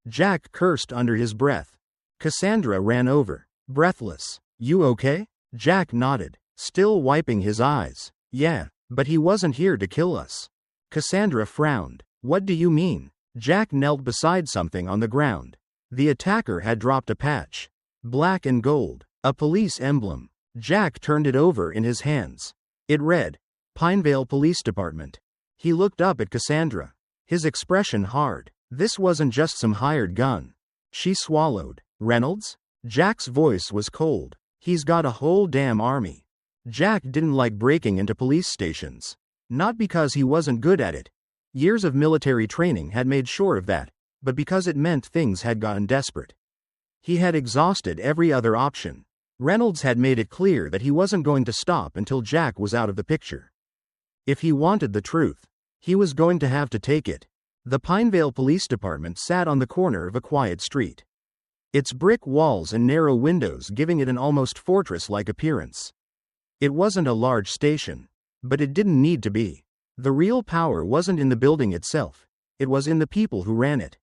Jack cursed under his breath. Cassandra ran over, breathless. You okay? Jack nodded, still wiping his eyes. Yeah, but he wasn't here to kill us. Cassandra frowned. What do you mean? Jack knelt beside something on the ground. The attacker had dropped a patch, black and gold, a police emblem. Jack turned it over in his hands. It read, Pinevale Police Department. He looked up at Cassandra, his expression hard. This wasn't just some hired gun. She swallowed. Reynolds? Jack's voice was cold. He's got a whole damn army. Jack didn't like breaking into police stations. Not because he wasn't good at it. Years of military training had made sure of that, but because it meant things had gotten desperate. He had exhausted every other option. Reynolds had made it clear that he wasn't going to stop until Jack was out of the picture. If he wanted the truth, he was going to have to take it. The Pinevale Police Department sat on the corner of a quiet street, its brick walls and narrow windows giving it an almost fortress-like appearance. It wasn't a large station, but it didn't need to be. The real power wasn't in the building itself, it was in the people who ran it.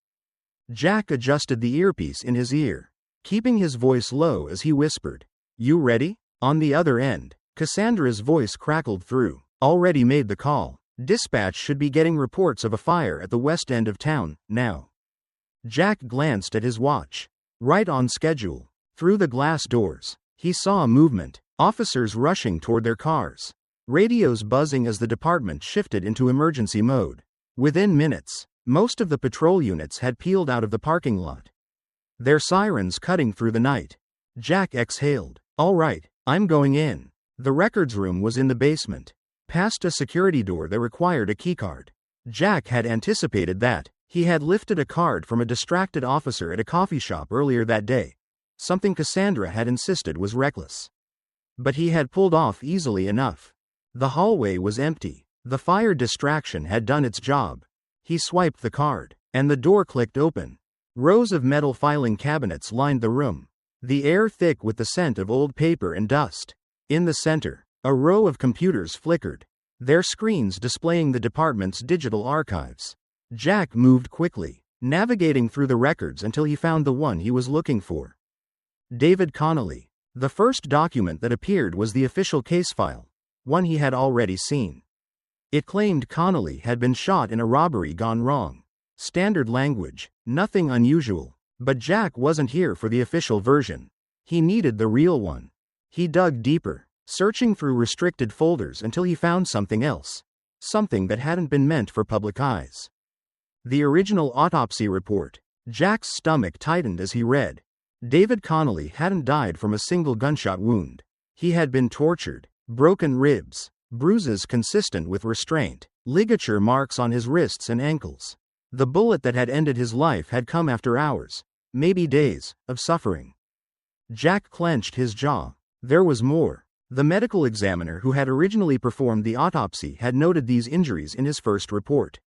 Jack adjusted the earpiece in his ear, keeping his voice low as he whispered, You ready? On the other end, Cassandra's voice crackled through. Already made the call. Dispatch should be getting reports of a fire at the west end of town, now. Jack glanced at his watch. Right on schedule. Through the glass doors, he saw movement, officers rushing toward their cars, radios buzzing as the department shifted into emergency mode. Within minutes, most of the patrol units had peeled out of the parking lot, their sirens cutting through the night. Jack exhaled. All right, I'm going in. The records room was in the basement, past a security door that required a keycard. Jack had anticipated that. He had lifted a card from a distracted officer at a coffee shop earlier that day, something Cassandra had insisted was reckless. But he had pulled off easily enough. The hallway was empty. The fire distraction had done its job. He swiped the card, and the door clicked open. Rows of metal filing cabinets lined the room, the air thick with the scent of old paper and dust. In the center, a row of computers flickered, their screens displaying the department's digital archives. Jack moved quickly, navigating through the records until he found the one he was looking for. David Connolly. The first document that appeared was the official case file, one he had already seen. It claimed Connolly had been shot in a robbery gone wrong. Standard language, nothing unusual. But Jack wasn't here for the official version. He needed the real one. He dug deeper, searching through restricted folders until he found something else. Something that hadn't been meant for public eyes. The original autopsy report. Jack's stomach tightened as he read. David Connolly hadn't died from a single gunshot wound. He had been tortured, broken ribs, bruises consistent with restraint, ligature marks on his wrists and ankles. The bullet that had ended his life had come after hours, maybe days, of suffering. Jack clenched his jaw. There was more. The medical examiner who had originally performed the autopsy had noted these injuries in his first report.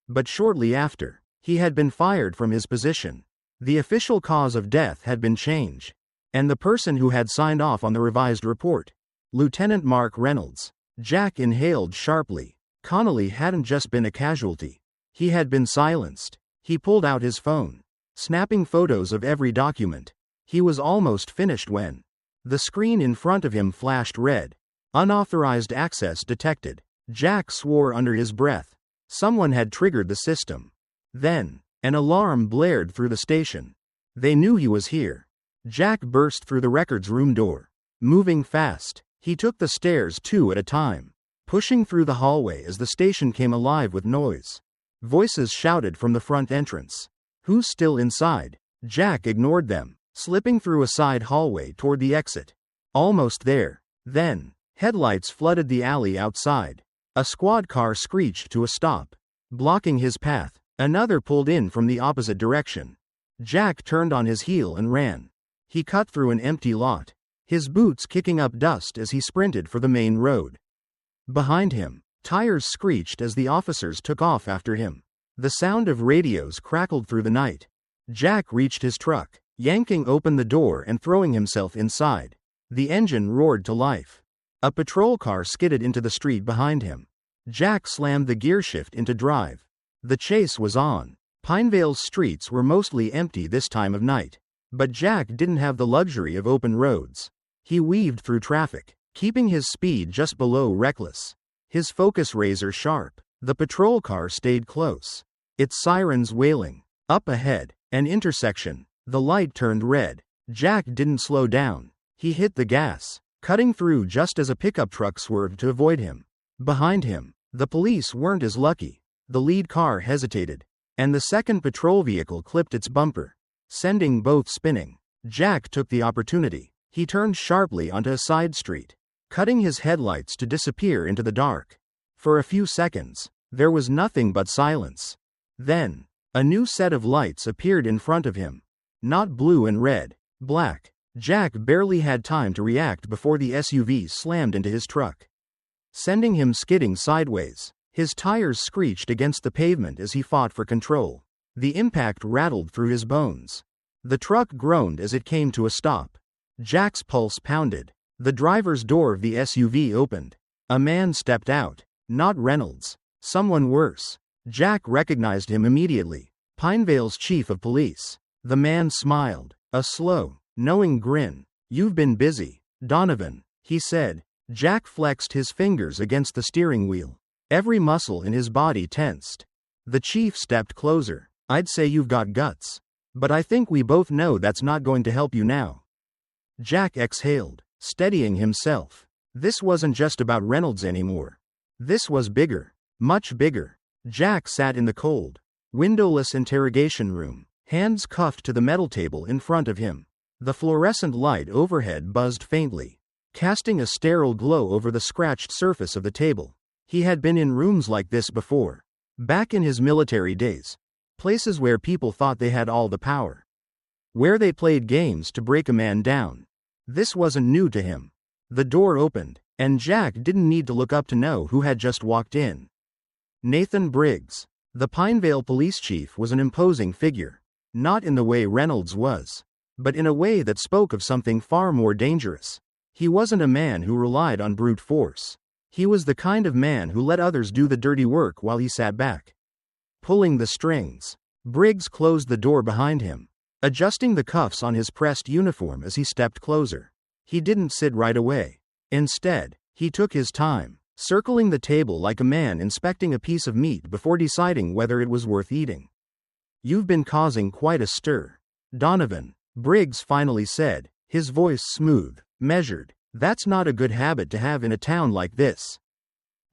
But shortly after, he had been fired from his position. The official cause of death had been changed. And the person who had signed off on the revised report, Lieutenant Mark Reynolds. Jack inhaled sharply. Connolly hadn't just been a casualty. He had been silenced. He pulled out his phone, snapping photos of every document. He was almost finished when the screen in front of him flashed red. Unauthorized access detected. Jack swore under his breath. Someone had triggered the system. Then, an alarm blared through the station. They knew he was here. Jack burst through the records room door. Moving fast, he took the stairs 2 at a time, pushing through the hallway as the station came alive with noise. Voices shouted from the front entrance. "Who's still inside?" Jack ignored them, slipping through a side hallway toward the exit. Almost there. Then, headlights flooded the alley outside. A squad car screeched to a stop, blocking his path. Another pulled in from the opposite direction. Jack turned on his heel and ran. He cut through an empty lot, his boots kicking up dust as he sprinted for the main road. Behind him, tires screeched as the officers took off after him. The sound of radios crackled through the night. Jack reached his truck, yanking open the door and throwing himself inside. The engine roared to life. A patrol car skidded into the street behind him. Jack slammed the gear shift into drive. The chase was on. Pinevale's streets were mostly empty this time of night. But Jack didn't have the luxury of open roads. He weaved through traffic, keeping his speed just below reckless. His focus razor sharp. The patrol car stayed close, its sirens wailing. Up ahead, an intersection. The light turned red. Jack didn't slow down. He hit the gas, cutting through just as a pickup truck swerved to avoid him. Behind him, the police weren't as lucky. The lead car hesitated, and the second patrol vehicle clipped its bumper, sending both spinning. Jack took the opportunity. He turned sharply onto a side street, cutting his headlights to disappear into the dark. For a few seconds, there was nothing but silence. Then, a new set of lights appeared in front of him. Not blue and red, black. Jack barely had time to react before the SUV slammed into his truck, sending him skidding sideways. His tires screeched against the pavement as he fought for control. The impact rattled through his bones. The truck groaned as it came to a stop. Jack's pulse pounded. The driver's door of the SUV opened. A man stepped out. Not Reynolds. Someone worse. Jack recognized him immediately. Pinevale's chief of police. The man smiled. A slow, knowing grin. "You've been busy, Donovan," he said. Jack flexed his fingers against the steering wheel. Every muscle in his body tensed. The chief stepped closer. "I'd say you've got guts. But I think we both know that's not going to help you now." Jack exhaled, steadying himself. This wasn't just about Reynolds anymore. This was bigger. Much bigger. Jack sat in the cold, windowless interrogation room, hands cuffed to the metal table in front of him. The fluorescent light overhead buzzed faintly, casting a sterile glow over the scratched surface of the table. He had been in rooms like this before. Back in his military days. Places where people thought they had all the power. Where they played games to break a man down. This wasn't new to him. The door opened, and Jack didn't need to look up to know who had just walked in. Nathan Briggs. The Pinevale police chief was an imposing figure. Not in the way Reynolds was, but in a way that spoke of something far more dangerous. He wasn't a man who relied on brute force. He was the kind of man who let others do the dirty work while he sat back, pulling the strings. Briggs closed the door behind him, adjusting the cuffs on his pressed uniform as he stepped closer. He didn't sit right away. Instead, he took his time, circling the table like a man inspecting a piece of meat before deciding whether it was worth eating. "You've been causing quite a stir, Donovan," Briggs finally said, his voice smooth, measured. "That's not a good habit to have in a town like this."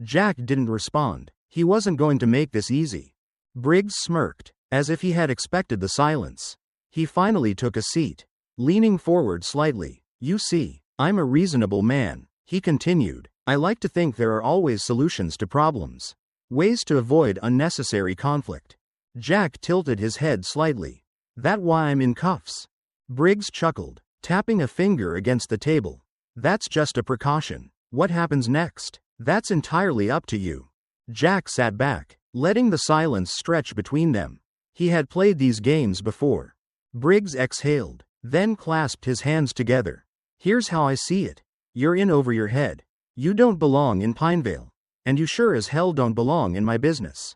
Jack didn't respond. He wasn't going to make this easy. Briggs smirked, as if he had expected the silence. He finally took a seat, leaning forward slightly. "You see, I'm a reasonable man," he continued. "I like to think there are always solutions to problems. Ways to avoid unnecessary conflict." Jack tilted his head slightly. "That why I'm in cuffs?" Briggs chuckled, tapping a finger against the table. "That's just a precaution. What happens next? That's entirely up to you." Jack sat back, letting the silence stretch between them. He had played these games before. Briggs exhaled, then clasped his hands together. "Here's how I see it. You're in over your head. You don't belong in Pinevale. And you sure as hell don't belong in my business."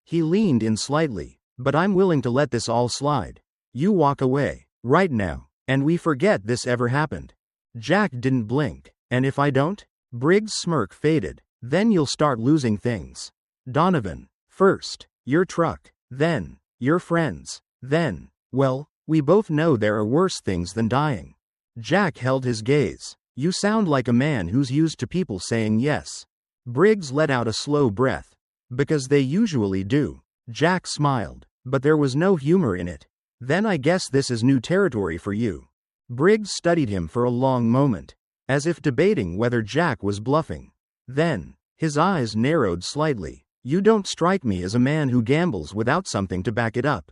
He leaned in slightly. "But I'm willing to let this all slide. You walk away, right now, and we forget this ever happened." Jack didn't blink. "And if I don't?" Briggs' smirk faded. "Then you'll start losing things. Donovan, first, your truck, then, your friends, then, well, we both know there are worse things than dying." Jack held his gaze. "You sound like a man who's used to people saying yes." Briggs let out a slow breath. "Because they usually do." Jack smiled, but there was no humor in it. "Then I guess this is new territory for you." Briggs studied him for a long moment, as if debating whether Jack was bluffing. Then, his eyes narrowed slightly. "You don't strike me as a man who gambles without something to back it up."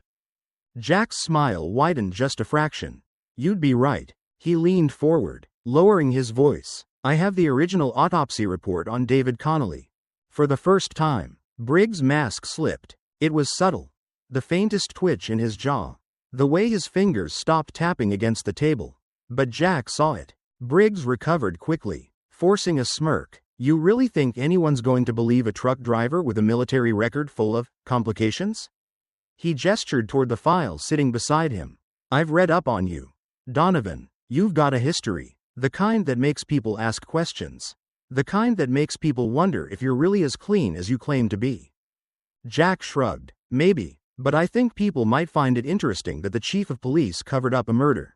Jack's smile widened just a fraction. "You'd be right." He leaned forward, lowering his voice. "I have the original autopsy report on David Connolly." For the first time, Briggs' mask slipped. It was subtle. The faintest twitch in his jaw. The way his fingers stopped tapping against the table. But Jack saw it. Briggs recovered quickly, forcing a smirk. "You really think anyone's going to believe a truck driver with a military record full of complications?" He gestured toward the file sitting beside him. "I've read up on you, Donovan. You've got a history. The kind that makes people ask questions. The kind that makes people wonder if you're really as clean as you claim to be." Jack shrugged. "Maybe, but I think people might find it interesting that the chief of police covered up a murder."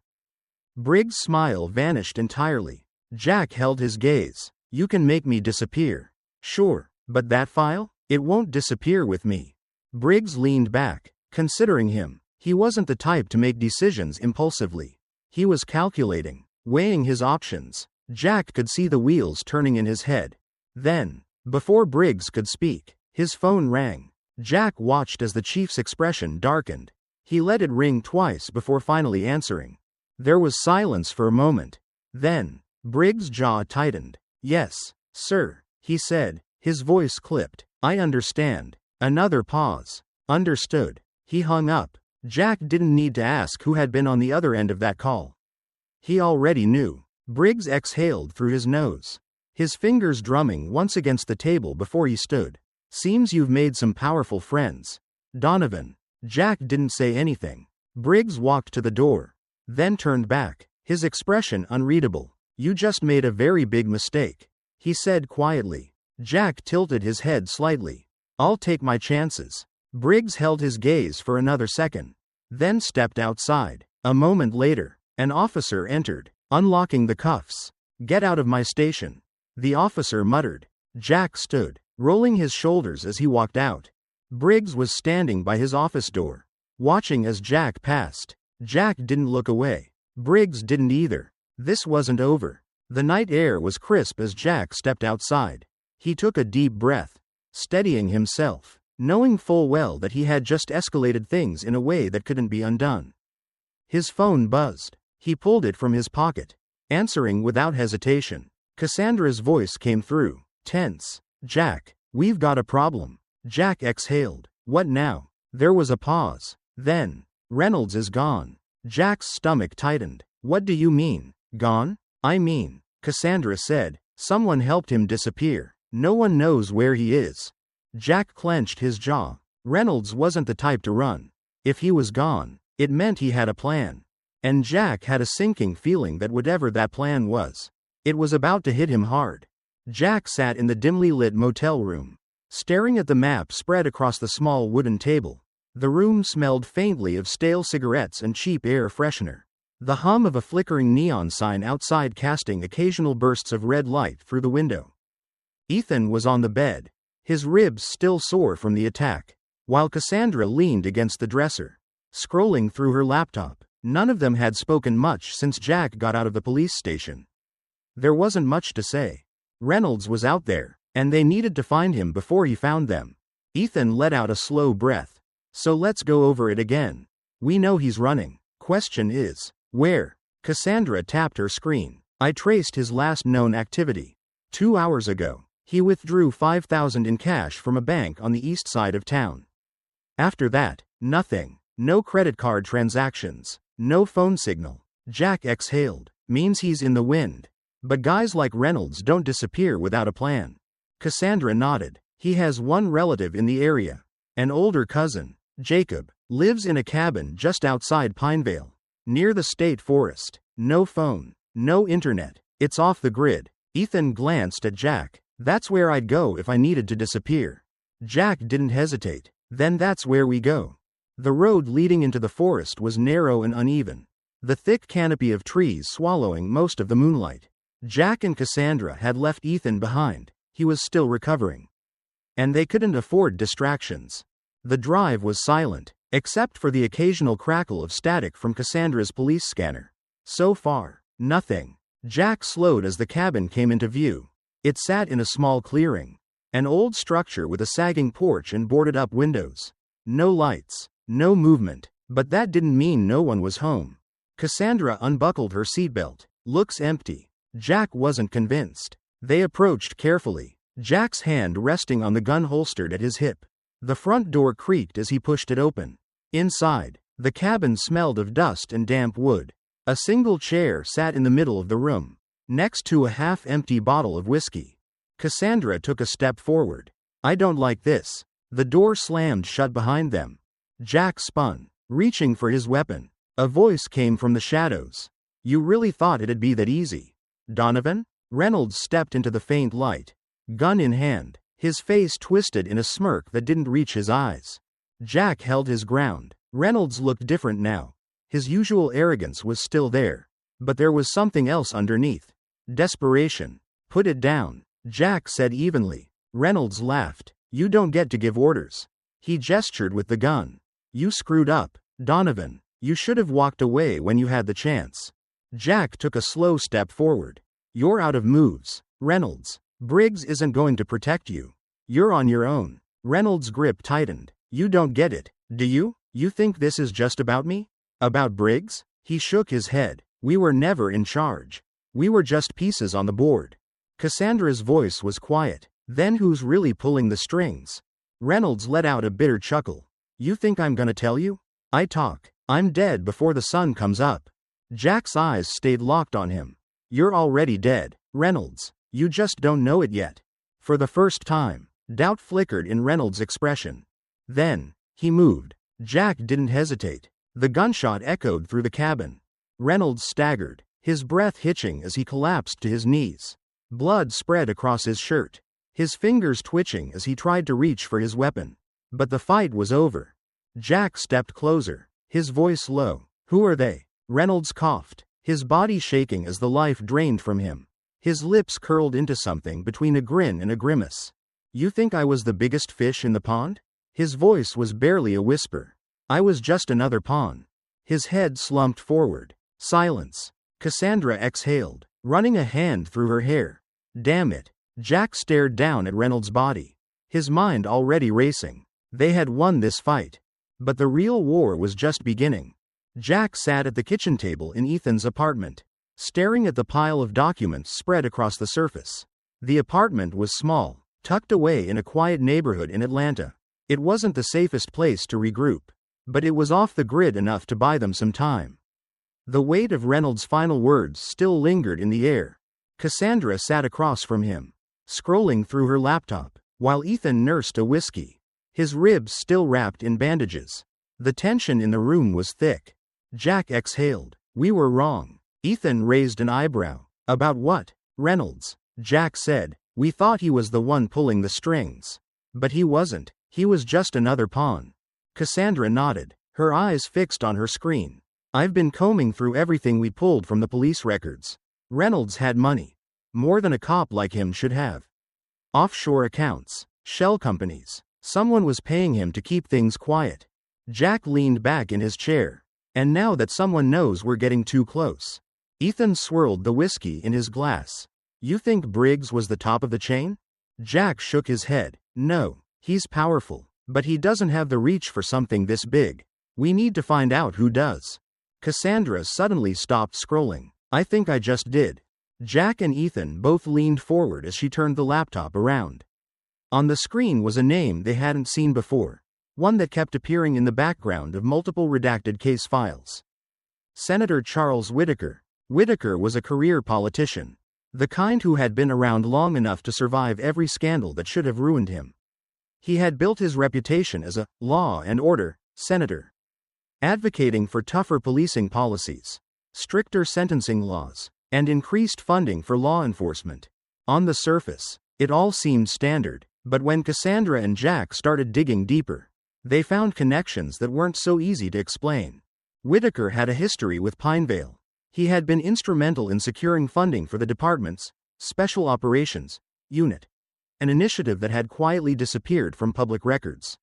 Briggs' smile vanished entirely. Jack held his gaze. "You can make me disappear. Sure, but that file? It won't disappear with me." Briggs leaned back, considering him. He wasn't the type to make decisions impulsively. He was calculating, weighing his options. Jack could see the wheels turning in his head. Then, before Briggs could speak, his phone rang. Jack watched as the chief's expression darkened. He let it ring twice before finally answering. There was silence for a moment. Then, Briggs' jaw tightened. "Yes, sir," he said, his voice clipped. "I understand." Another pause. "Understood." He hung up. Jack didn't need to ask who had been on the other end of that call. He already knew. Briggs exhaled through his nose, his fingers drumming once against the table before he stood. "Seems you've made some powerful friends, Donovan." Jack didn't say anything. Briggs walked to the door, then turned back, his expression unreadable. "You just made a very big mistake," he said quietly. Jack tilted his head slightly. "I'll take my chances." Briggs held his gaze for another second, then stepped outside. A moment later, an officer entered, unlocking the cuffs. "Get out of my station," the officer muttered. Jack stood, rolling his shoulders as he walked out. Briggs was standing by his office door, watching as Jack passed. Jack didn't look away. Briggs didn't either. This wasn't over. The night air was crisp as Jack stepped outside. He took a deep breath, steadying himself, knowing full well that he had just escalated things in a way that couldn't be undone. His phone buzzed. He pulled it from his pocket, answering without hesitation. Cassandra's voice came through, tense. "Jack, we've got a problem." Jack exhaled. "What now?" There was a pause. Then, "Reynolds is gone." Jack's stomach tightened. "What do you mean, gone?" "I mean," Cassandra said, "someone helped him disappear. No one knows where he is." Jack clenched his jaw. Reynolds wasn't the type to run. If he was gone, it meant he had a plan. And Jack had a sinking feeling that whatever that plan was, it was about to hit him hard. Jack sat in the dimly lit motel room, staring at the map spread across the small wooden table. The room smelled faintly of stale cigarettes and cheap air freshener. The hum of a flickering neon sign outside casting occasional bursts of red light through the window. Ethan was on the bed, his ribs still sore from the attack, while Cassandra leaned against the dresser, scrolling through her laptop. None of them had spoken much since Jack got out of the police station. There wasn't much to say. Reynolds was out there, and they needed to find him before he found them. Ethan let out a slow breath. So let's go over it again. We know he's running. Question is, where? Cassandra tapped her screen. I traced his last known activity. 2 hours ago, he withdrew $5,000 in cash from a bank on the east side of town. After that, nothing. No credit card transactions. No phone signal. Jack exhaled. Means he's in the wind. But guys like Reynolds don't disappear without a plan. Cassandra nodded. He has one relative in the area. An older cousin, Jacob, lives in a cabin just outside Pinevale, near the state forest. No phone. No internet. It's off the grid. Ethan glanced at Jack. That's where I'd go if I needed to disappear. Jack didn't hesitate. Then that's where we go. The road leading into the forest was narrow and uneven, the thick canopy of trees swallowing most of the moonlight. Jack and Cassandra had left Ethan behind. He was still recovering. And they couldn't afford distractions. The drive was silent, except for the occasional crackle of static from Cassandra's police scanner. So far, nothing. Jack slowed as the cabin came into view. It sat in a small clearing, an old structure with a sagging porch and boarded-up windows. No lights, no movement, but that didn't mean no one was home. Cassandra unbuckled her seatbelt. Looks empty. Jack wasn't convinced. They approached carefully, Jack's hand resting on the gun holstered at his hip. The front door creaked as he pushed it open. Inside, the cabin smelled of dust and damp wood. A single chair sat in the middle of the room, next to a half-empty bottle of whiskey. Cassandra took a step forward. I don't like this. The door slammed shut behind them. Jack spun, reaching for his weapon. A voice came from the shadows. You really thought it'd be that easy, Donovan? Reynolds stepped into the faint light, gun in hand, his face twisted in a smirk that didn't reach his eyes. Jack held his ground. Reynolds looked different now. His usual arrogance was still there, but there was something else underneath. Desperation. Put it down, Jack said evenly. Reynolds laughed. You don't get to give orders. He gestured with the gun. You screwed up, Donovan. You should have walked away when you had the chance. Jack took a slow step forward. You're out of moves, Reynolds. Briggs isn't going to protect you. You're on your own. Reynolds' grip tightened. You don't get it, do you? You think this is just about me? About Briggs? He shook his head. We were never in charge. We were just pieces on the board. Cassandra's voice was quiet. Then who's really pulling the strings? Reynolds let out a bitter chuckle. You think I'm gonna tell you? I talk. I'm dead before the sun comes up. Jack's eyes stayed locked on him. You're already dead, Reynolds. You just don't know it yet. For the first time, doubt flickered in Reynolds' expression. Then, he moved. Jack didn't hesitate. The gunshot echoed through the cabin. Reynolds staggered, his breath hitching as he collapsed to his knees. Blood spread across his shirt, his fingers twitching as he tried to reach for his weapon. But the fight was over. Jack stepped closer, his voice low. Who are they? Reynolds coughed, his body shaking as the life drained from him. His lips curled into something between a grin and a grimace. You think I was the biggest fish in the pond? His voice was barely a whisper. I was just another pawn. His head slumped forward. Silence. Cassandra exhaled, running a hand through her hair. Damn it. Jack stared down at Reynolds' body, his mind already racing. They had won this fight. But the real war was just beginning. Jack sat at the kitchen table in Ethan's apartment, staring at the pile of documents spread across the surface. The apartment was small, tucked away in a quiet neighborhood in Atlanta. It wasn't the safest place to regroup, but it was off the grid enough to buy them some time. The weight of Reynolds' final words still lingered in the air. Cassandra sat across from him, scrolling through her laptop, while Ethan nursed a whiskey, his ribs still wrapped in bandages. The tension in the room was thick. Jack exhaled. We were wrong. Ethan raised an eyebrow. About what? Reynolds. Jack said. We thought he was the one pulling the strings. But he wasn't, he was just another pawn. Cassandra nodded, her eyes fixed on her screen. I've been combing through everything we pulled from the police records. Reynolds had money. More than a cop like him should have. Offshore accounts, shell companies. Someone was paying him to keep things quiet. Jack leaned back in his chair. And now that someone knows we're getting too close. Ethan swirled the whiskey in his glass. You think Briggs was the top of the chain? Jack shook his head. No, he's powerful, but he doesn't have the reach for something this big. We need to find out who does. Cassandra suddenly stopped scrolling. I think I just did. Jack and Ethan both leaned forward as she turned the laptop around. On the screen was a name they hadn't seen before, one that kept appearing in the background of multiple redacted case files. Senator Charles Whitaker. Whitaker was a career politician, the kind who had been around long enough to survive every scandal that should have ruined him. He had built his reputation as a law and order senator, advocating for tougher policing policies, stricter sentencing laws, and increased funding for law enforcement. On the surface, it all seemed standard, but when Cassandra and Jack started digging deeper, they found connections that weren't so easy to explain. Whitaker had a history with Pinevale. He had been instrumental in securing funding for the department's Special Operations Unit, an initiative that had quietly disappeared from public records.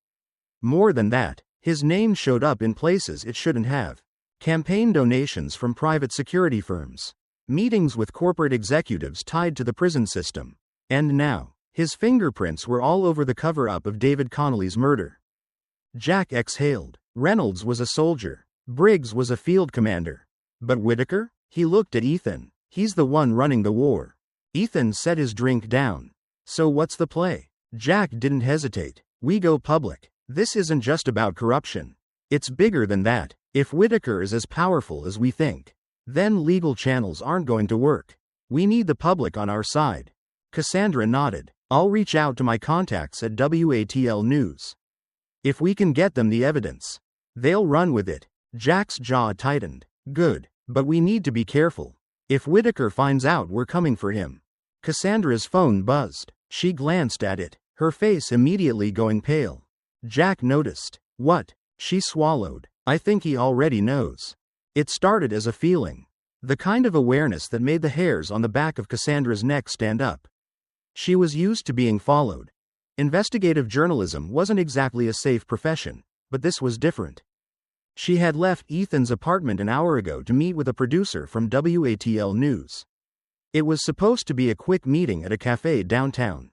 More than that, his name showed up in places it shouldn't have. Campaign donations from private security firms, meetings with corporate executives tied to the prison system, and now, his fingerprints were all over the cover-up of David Connolly's murder. Jack exhaled. Reynolds was a soldier. Briggs was a field commander. But Whitaker? He looked at Ethan. He's the one running the war. Ethan set his drink down. So what's the play? Jack didn't hesitate. We go public. This isn't just about corruption. It's bigger than that. If Whitaker is as powerful as we think, then legal channels aren't going to work. We need the public on our side. Cassandra nodded. I'll reach out to my contacts at WATL News. If we can get them the evidence, they'll run with it. Jack's jaw tightened. Good, but we need to be careful. If Whitaker finds out we're coming for him. Cassandra's phone buzzed. She glanced at it, her face immediately going pale. Jack noticed. What? She swallowed. I think he already knows. It started as a feeling. The kind of awareness that made the hairs on the back of Cassandra's neck stand up. She was used to being followed. Investigative journalism wasn't exactly a safe profession, but this was different. She had left Ethan's apartment an hour ago to meet with a producer from WATL News. It was supposed to be a quick meeting at a cafe downtown.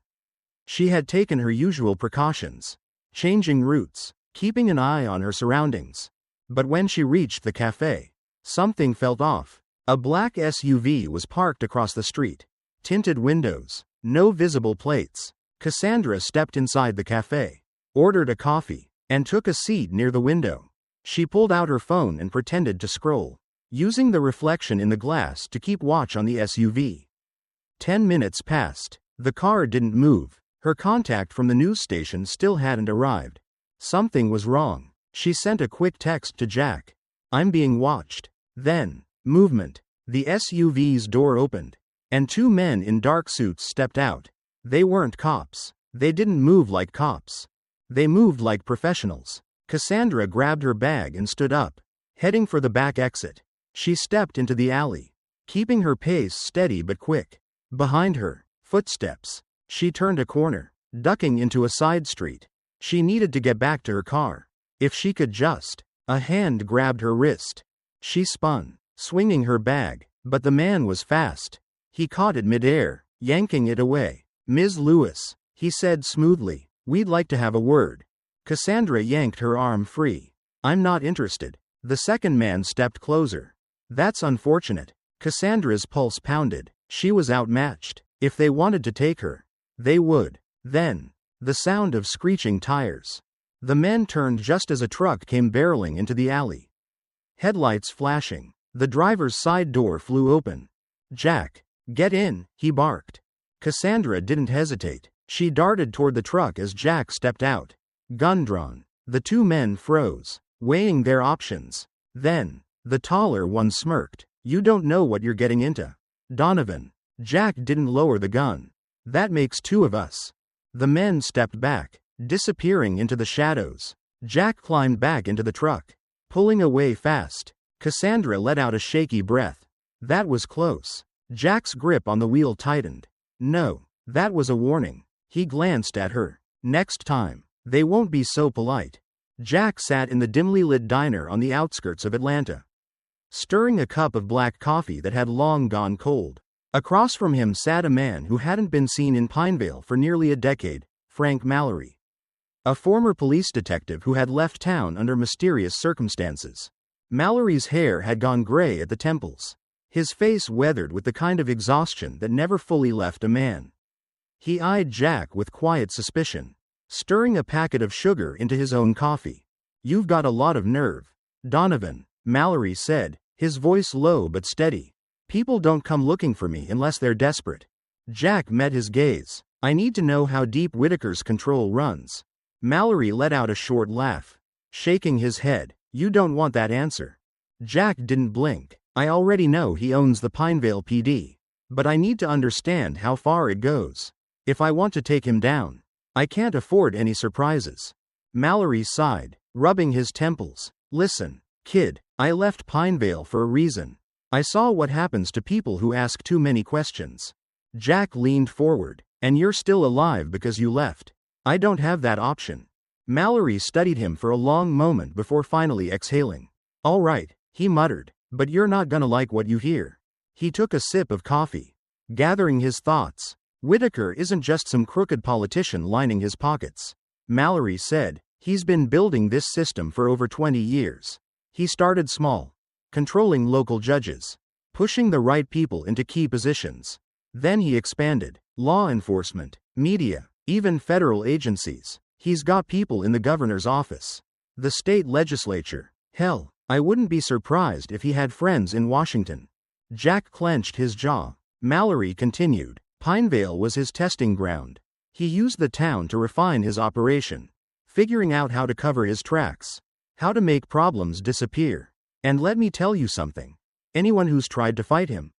She had taken her usual precautions, changing routes, keeping an eye on her surroundings. But when she reached the cafe, something felt off. A black SUV was parked across the street. Tinted windows, no visible plates. Cassandra stepped inside the cafe, ordered a coffee, and took a seat near the window. She pulled out her phone and pretended to scroll, using the reflection in the glass to keep watch on the SUV. 10 minutes passed. The car didn't move. Her contact from the news station still hadn't arrived. Something was wrong. She sent a quick text to Jack. I'm being watched. Then, movement. The SUV's door opened, and two men in dark suits stepped out. They weren't cops. They didn't move like cops. They moved like professionals. Cassandra grabbed her bag and stood up, heading for the back exit. She stepped into the alley, keeping her pace steady but quick. Behind her, footsteps. She turned a corner, ducking into a side street. She needed to get back to her car. If she could just. A hand grabbed her wrist. She spun, swinging her bag, but the man was fast. He caught it midair, yanking it away. Ms. Lewis, he said smoothly, we'd like to have a word. Cassandra yanked her arm free. I'm not interested. The second man stepped closer. That's unfortunate. Cassandra's pulse pounded. She was outmatched. If they wanted to take her, they would. Then, the sound of screeching tires. The men turned just as a truck came barreling into the alley. Headlights flashing. The driver's side door flew open. Jack, get in, he barked. Cassandra didn't hesitate. She darted toward the truck as Jack stepped out. Gun drawn. The two men froze, weighing their options. Then, the taller one smirked. You don't know what you're getting into, Donovan. Jack didn't lower the gun. That makes two of us. The men stepped back, disappearing into the shadows. Jack climbed back into the truck, pulling away fast. Cassandra let out a shaky breath. That was close. Jack's grip on the wheel tightened. No, that was a warning. He glanced at her. Next time, they won't be so polite. Jack sat in the dimly lit diner on the outskirts of Atlanta, stirring a cup of black coffee that had long gone cold. Across from him sat a man who hadn't been seen in Pinevale for nearly a decade, Frank Mallory, a former police detective who had left town under mysterious circumstances. Mallory's hair had gone gray at the temples, his face weathered with the kind of exhaustion that never fully left a man. He eyed Jack with quiet suspicion, stirring a packet of sugar into his own coffee. "You've got a lot of nerve, Donovan," Mallory said, his voice low but steady. "People don't come looking for me unless they're desperate." Jack met his gaze. "I need to know how deep Whitaker's control runs." Mallory let out a short laugh, shaking his head. "You don't want that answer." Jack didn't blink. "I already know he owns the Pinevale PD. But I need to understand how far it goes. If I want to take him down, I can't afford any surprises." Mallory sighed, rubbing his temples. "Listen, kid, I left Pinevale for a reason. I saw what happens to people who ask too many questions." Jack leaned forward. "And you're still alive because you left." "I don't have that option." Mallory studied him for a long moment before finally exhaling. "All right," he muttered, "but you're not gonna like what you hear." He took a sip of coffee, gathering his thoughts. "Whitaker isn't just some crooked politician lining his pockets," Mallory said. "He's been building this system for over 20 years. He started small, controlling local judges, pushing the right people into key positions. Then he expanded. Law enforcement, media, even federal agencies. He's got people in the governor's office, the state legislature. Hell, I wouldn't be surprised if he had friends in Washington." Jack clenched his jaw. Mallory continued. "Pinevale was his testing ground. He used the town to refine his operation, figuring out how to cover his tracks, how to make problems disappear. And let me tell you something. Anyone who's tried to fight him."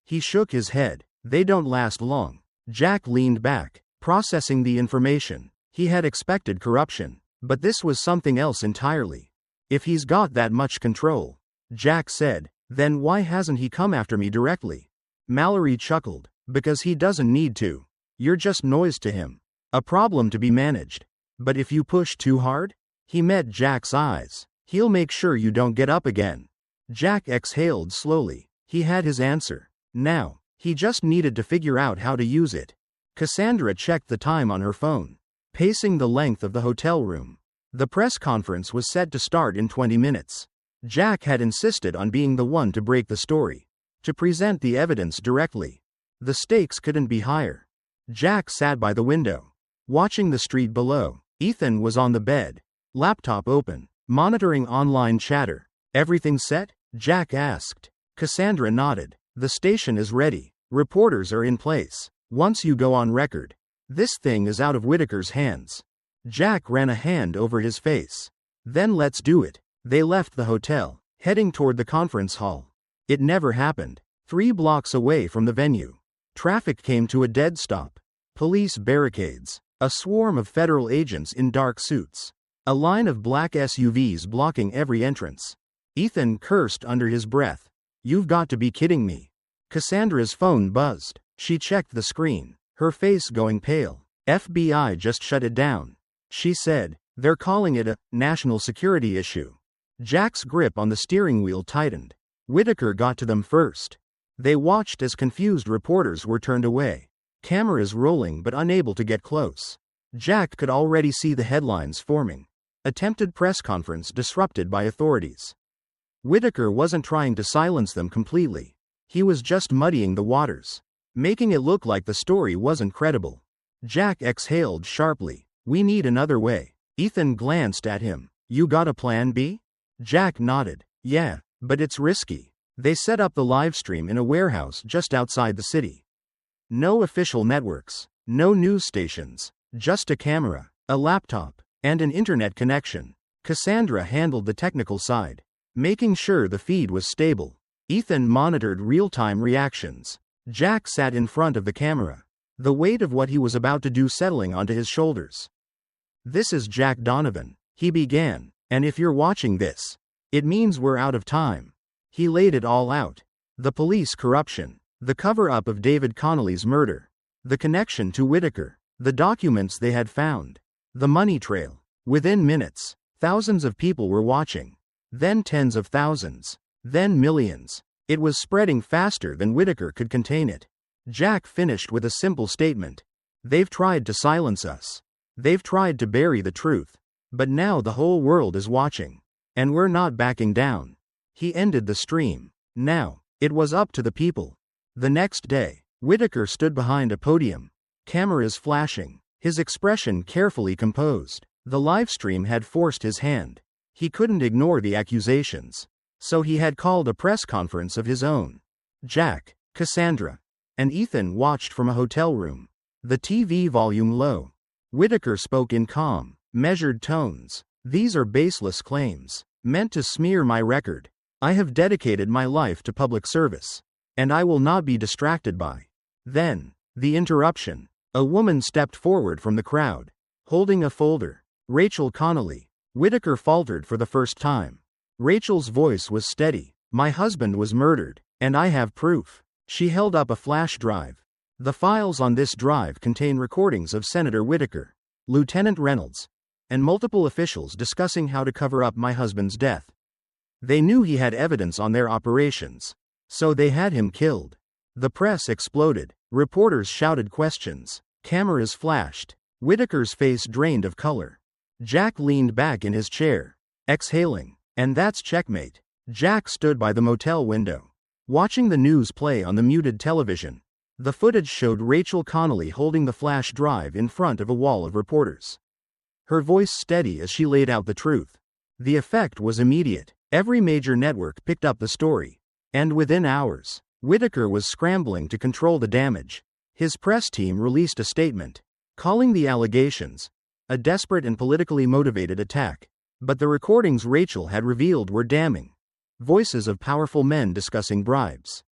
He shook his head. "They don't last long." Jack leaned back, processing the information. He had expected corruption, but this was something else entirely. "If he's got that much control," Jack said, "then why hasn't he come after me directly?" Mallory chuckled. "Because he doesn't need to. You're just noise to him. A problem to be managed. But if you push too hard," he met Jack's eyes, "he'll make sure you don't get up again." Jack exhaled slowly. He had his answer. Now, he just needed to figure out how to use it. Cassandra checked the time on her phone, pacing the length of the hotel room. The press conference was set to start in 20 minutes. Jack had insisted on being the one to break the story, to present the evidence directly. The stakes couldn't be higher. Jack sat by the window, watching the street below. Ethan was on the bed, laptop open, monitoring online chatter. "Everything set?" Jack asked. Cassandra nodded. "The station is ready. Reporters are in place. Once you go on record, this thing is out of Whitaker's hands." Jack ran a hand over his face. "Then let's do it." They left the hotel, heading toward the conference hall. It never happened. 3 blocks away from the venue, traffic came to a dead stop. Police barricades, a swarm of federal agents in dark suits, a line of black SUVs blocking every entrance. Ethan cursed under his breath. "You've got to be kidding me." Cassandra's phone buzzed. She checked the screen, her face going pale. "FBI just shut it down," she said. "They're calling it a national security issue." Jack's grip on the steering wheel tightened. Whitaker got to them first. They watched as confused reporters were turned away, cameras rolling but unable to get close. Jack could already see the headlines forming. Attempted press conference disrupted by authorities. Whitaker wasn't trying to silence them completely. He was just muddying the waters, making it look like the story wasn't credible. Jack exhaled sharply. "We need another way." Ethan glanced at him. "You got a plan B?" Jack nodded. "Yeah, but it's risky." They set up the live stream in a warehouse just outside the city. No official networks, no news stations, just a camera, a laptop, and an internet connection. Cassandra handled the technical side, making sure the feed was stable. Ethan monitored real-time reactions. Jack sat in front of the camera, the weight of what he was about to do settling onto his shoulders. "This is Jack Donovan," he began, "and if you're watching this, it means we're out of time." He laid it all out. The police corruption, the cover-up of David Connolly's murder, the connection to Whitaker, the documents they had found, the money trail. Within minutes, thousands of people were watching. Then tens of thousands. Then millions. It was spreading faster than Whitaker could contain it. Jack finished with a simple statement. "They've tried to silence us. They've tried to bury the truth. But now the whole world is watching. And we're not backing down." He ended the stream. Now, it was up to the people. The next day, Whitaker stood behind a podium. Cameras flashing. His expression carefully composed. The livestream had forced his hand. He couldn't ignore the accusations. So he had called a press conference of his own. Jack, Cassandra, and Ethan watched from a hotel room, the TV volume low. Whitaker spoke in calm, measured tones. "These are baseless claims, meant to smear my record. I have dedicated my life to public service, and I will not be distracted by." Then, the interruption. A woman stepped forward from the crowd, holding a folder. "Rachel Connolly." Whitaker faltered for the first time. Rachel's voice was steady. "My husband was murdered, and I have proof." She held up a flash drive. "The files on this drive contain recordings of Senator Whitaker, Lieutenant Reynolds, and multiple officials discussing how to cover up my husband's death. They knew he had evidence on their operations, so they had him killed." The press exploded. Reporters shouted questions. Cameras flashed. Whitaker's face drained of color. Jack leaned back in his chair, exhaling. "And that's checkmate." Jack stood by the motel window, watching the news play on the muted television. The footage showed Rachel Connolly holding the flash drive in front of a wall of reporters, her voice steady as she laid out the truth. The effect was immediate. Every major network picked up the story, and within hours, Whitaker was scrambling to control the damage. His press team released a statement, calling the allegations a desperate and politically motivated attack. But the recordings Rachel had revealed were damning. Voices of powerful men discussing bribes,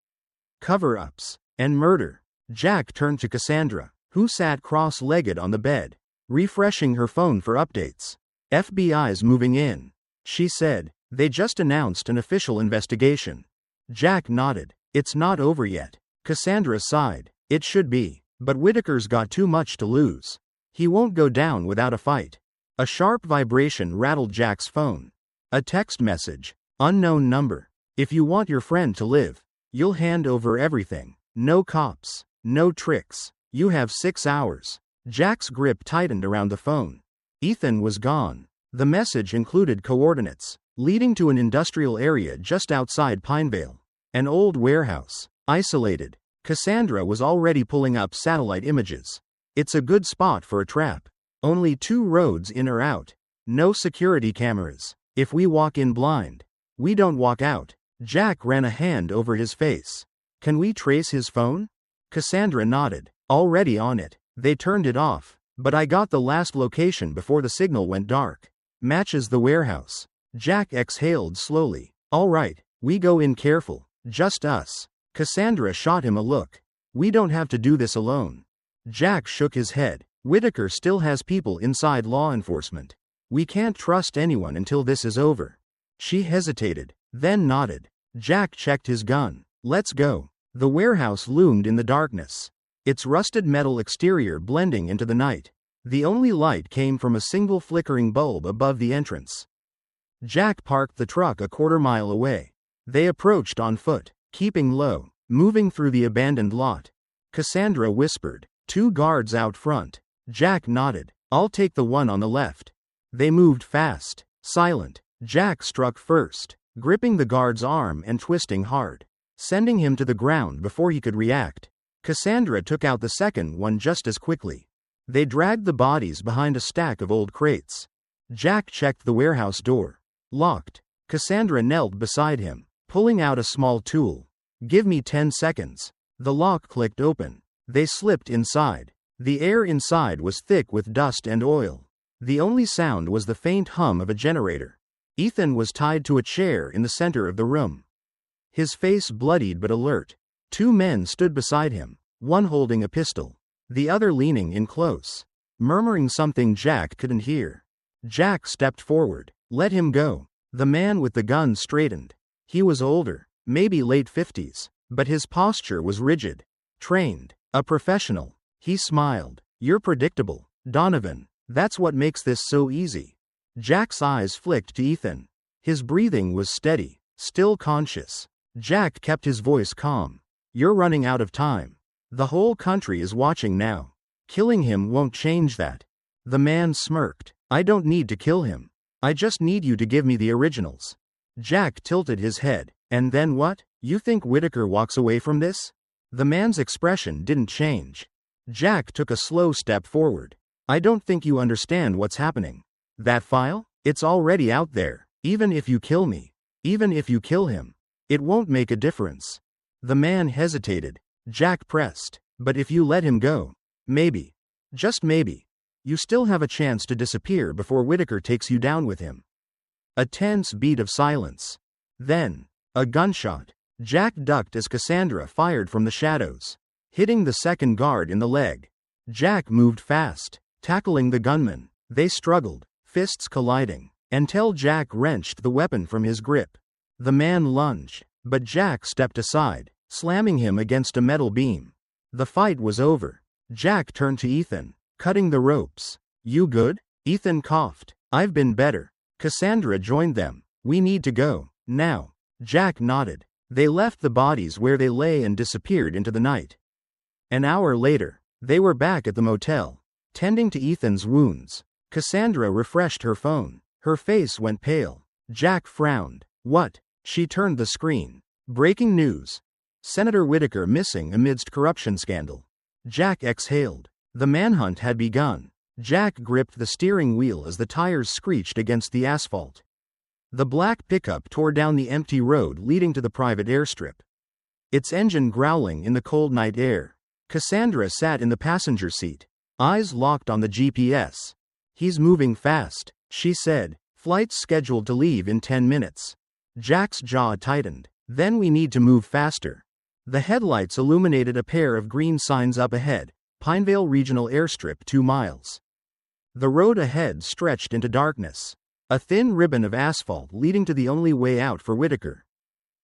cover-ups, and murder. Jack turned to Cassandra, who sat cross-legged on the bed, refreshing her phone for updates. "FBI's moving in," she said. "They just announced an official investigation." Jack nodded. "It's not over yet." Cassandra sighed. "It should be. But Whitaker's got too much to lose. He won't go down without a fight." A sharp vibration rattled Jack's phone. A text message. "Unknown number. If you want your friend to live, you'll hand over everything. No cops. No tricks. You have 6 hours." Jack's grip tightened around the phone. Ethan was gone. The message included coordinates leading to an industrial area just outside Pinevale. An old warehouse. Isolated. Cassandra was already pulling up satellite images. "It's a good spot for a trap. Only 2 roads in or out. No security cameras. If we walk in blind, we don't walk out." Jack ran a hand over his face. "Can we trace his phone?" Cassandra nodded. "Already on it. They turned it off, but I got the last location before the signal went dark. Matches the warehouse." Jack exhaled slowly. "All right, we go in careful. Just us." Cassandra shot him a look. "We don't have to do this alone." Jack shook his head. "Whitaker still has people inside law enforcement. We can't trust anyone until this is over." She hesitated, then nodded. Jack checked his gun. "Let's go." The warehouse loomed in the darkness, its rusted metal exterior blending into the night. The only light came from a single flickering bulb above the entrance. Jack parked the truck a quarter-mile away. They approached on foot, keeping low, moving through the abandoned lot. Cassandra whispered, "2 guards out front." Jack nodded. "I'll take the one on the left." They moved fast, silent. Jack struck first, gripping the guard's arm and twisting hard, sending him to the ground before he could react. Cassandra took out the second one just as quickly. They dragged the bodies behind a stack of old crates. Jack checked the warehouse door. Locked. Cassandra knelt beside him, pulling out a small tool. "Give me 10 seconds." The lock clicked open. They slipped inside. The air inside was thick with dust and oil. The only sound was the faint hum of a generator. Ethan was tied to a chair in the center of the room, his face bloodied but alert. 2 men stood beside him, one holding a pistol, the other leaning in close, murmuring something Jack couldn't hear. Jack stepped forward. Let him go. The man with the gun straightened. He was older, maybe late 50s, but his posture was rigid. Trained. A professional. He smiled. You're predictable, Donovan. That's what makes this so easy. Jack's eyes flicked to Ethan. His breathing was steady, still conscious. Jack kept his voice calm. You're running out of time. The whole country is watching now. Killing him won't change that. The man smirked. I don't need to kill him. I just need you to give me the originals. Jack tilted his head. And then what? You think Whitaker walks away from this? The man's expression didn't change. Jack took a slow step forward. I don't think you understand what's happening. That file? It's already out there. Even if you kill me, even if you kill him, it won't make a difference. The man hesitated. Jack pressed. But if you let him go, maybe, just maybe, you still have a chance to disappear before Whitaker takes you down with him. A tense beat of silence. Then, a gunshot. Jack ducked as Cassandra fired from the shadows, hitting the second guard in the leg. Jack moved fast, tackling the gunman. They struggled, fists colliding, until Jack wrenched the weapon from his grip. The man lunged, but Jack stepped aside, slamming him against a metal beam. The fight was over. Jack turned to Ethan, cutting the ropes. You good? Ethan coughed. I've been better. Cassandra joined them. We need to go, now. Jack nodded. They left the bodies where they lay and disappeared into the night. An hour later, they were back at the motel, tending to Ethan's wounds. Cassandra refreshed her phone. Her face went pale. Jack frowned. What? She turned the screen. Breaking news. Senator Whitaker missing amidst corruption scandal. Jack exhaled. The manhunt had begun. Jack gripped the steering wheel as the tires screeched against the asphalt. The black pickup tore down the empty road leading to the private airstrip, its engine growling in the cold night air. Cassandra sat in the passenger seat, eyes locked on the GPS. He's moving fast, she said. Flight's scheduled to leave in 10 minutes. Jack's jaw tightened. Then we need to move faster. The headlights illuminated a pair of green signs up ahead. Pinevale Regional Airstrip 2 miles. The road ahead stretched into darkness. A thin ribbon of asphalt leading to the only way out for Whitaker.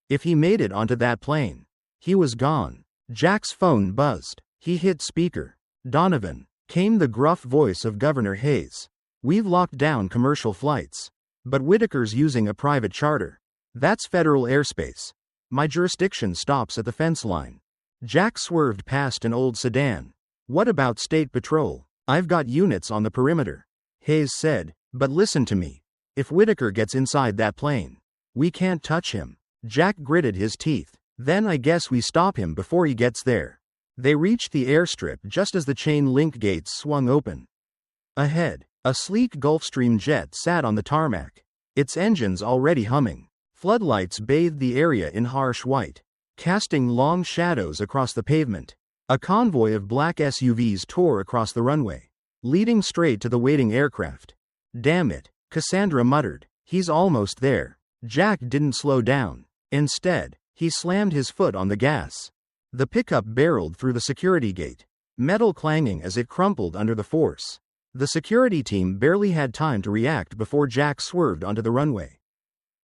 If he made it onto that plane, he was gone. Jack's phone buzzed. He hit speaker. Donovan, came the gruff voice of Governor Hayes. We've locked down commercial flights. But Whitaker's using a private charter. That's federal airspace. My jurisdiction stops at the fence line. Jack swerved past an old sedan. What about State Patrol? I've got units on the perimeter. Hayes said, but listen to me. If Whitaker gets inside that plane, we can't touch him. Jack gritted his teeth. Then I guess we stop him before he gets there. They reached the airstrip just as the chain link gates swung open. Ahead, a sleek Gulfstream jet sat on the tarmac, its engines already humming. Floodlights bathed the area in harsh white, casting long shadows across the pavement. A convoy of black SUVs tore across the runway, leading straight to the waiting aircraft. Damn it, Cassandra muttered. He's almost there. Jack didn't slow down. Instead, he slammed his foot on the gas. The pickup barreled through the security gate, metal clanging as it crumpled under the force. The security team barely had time to react before Jack swerved onto the runway,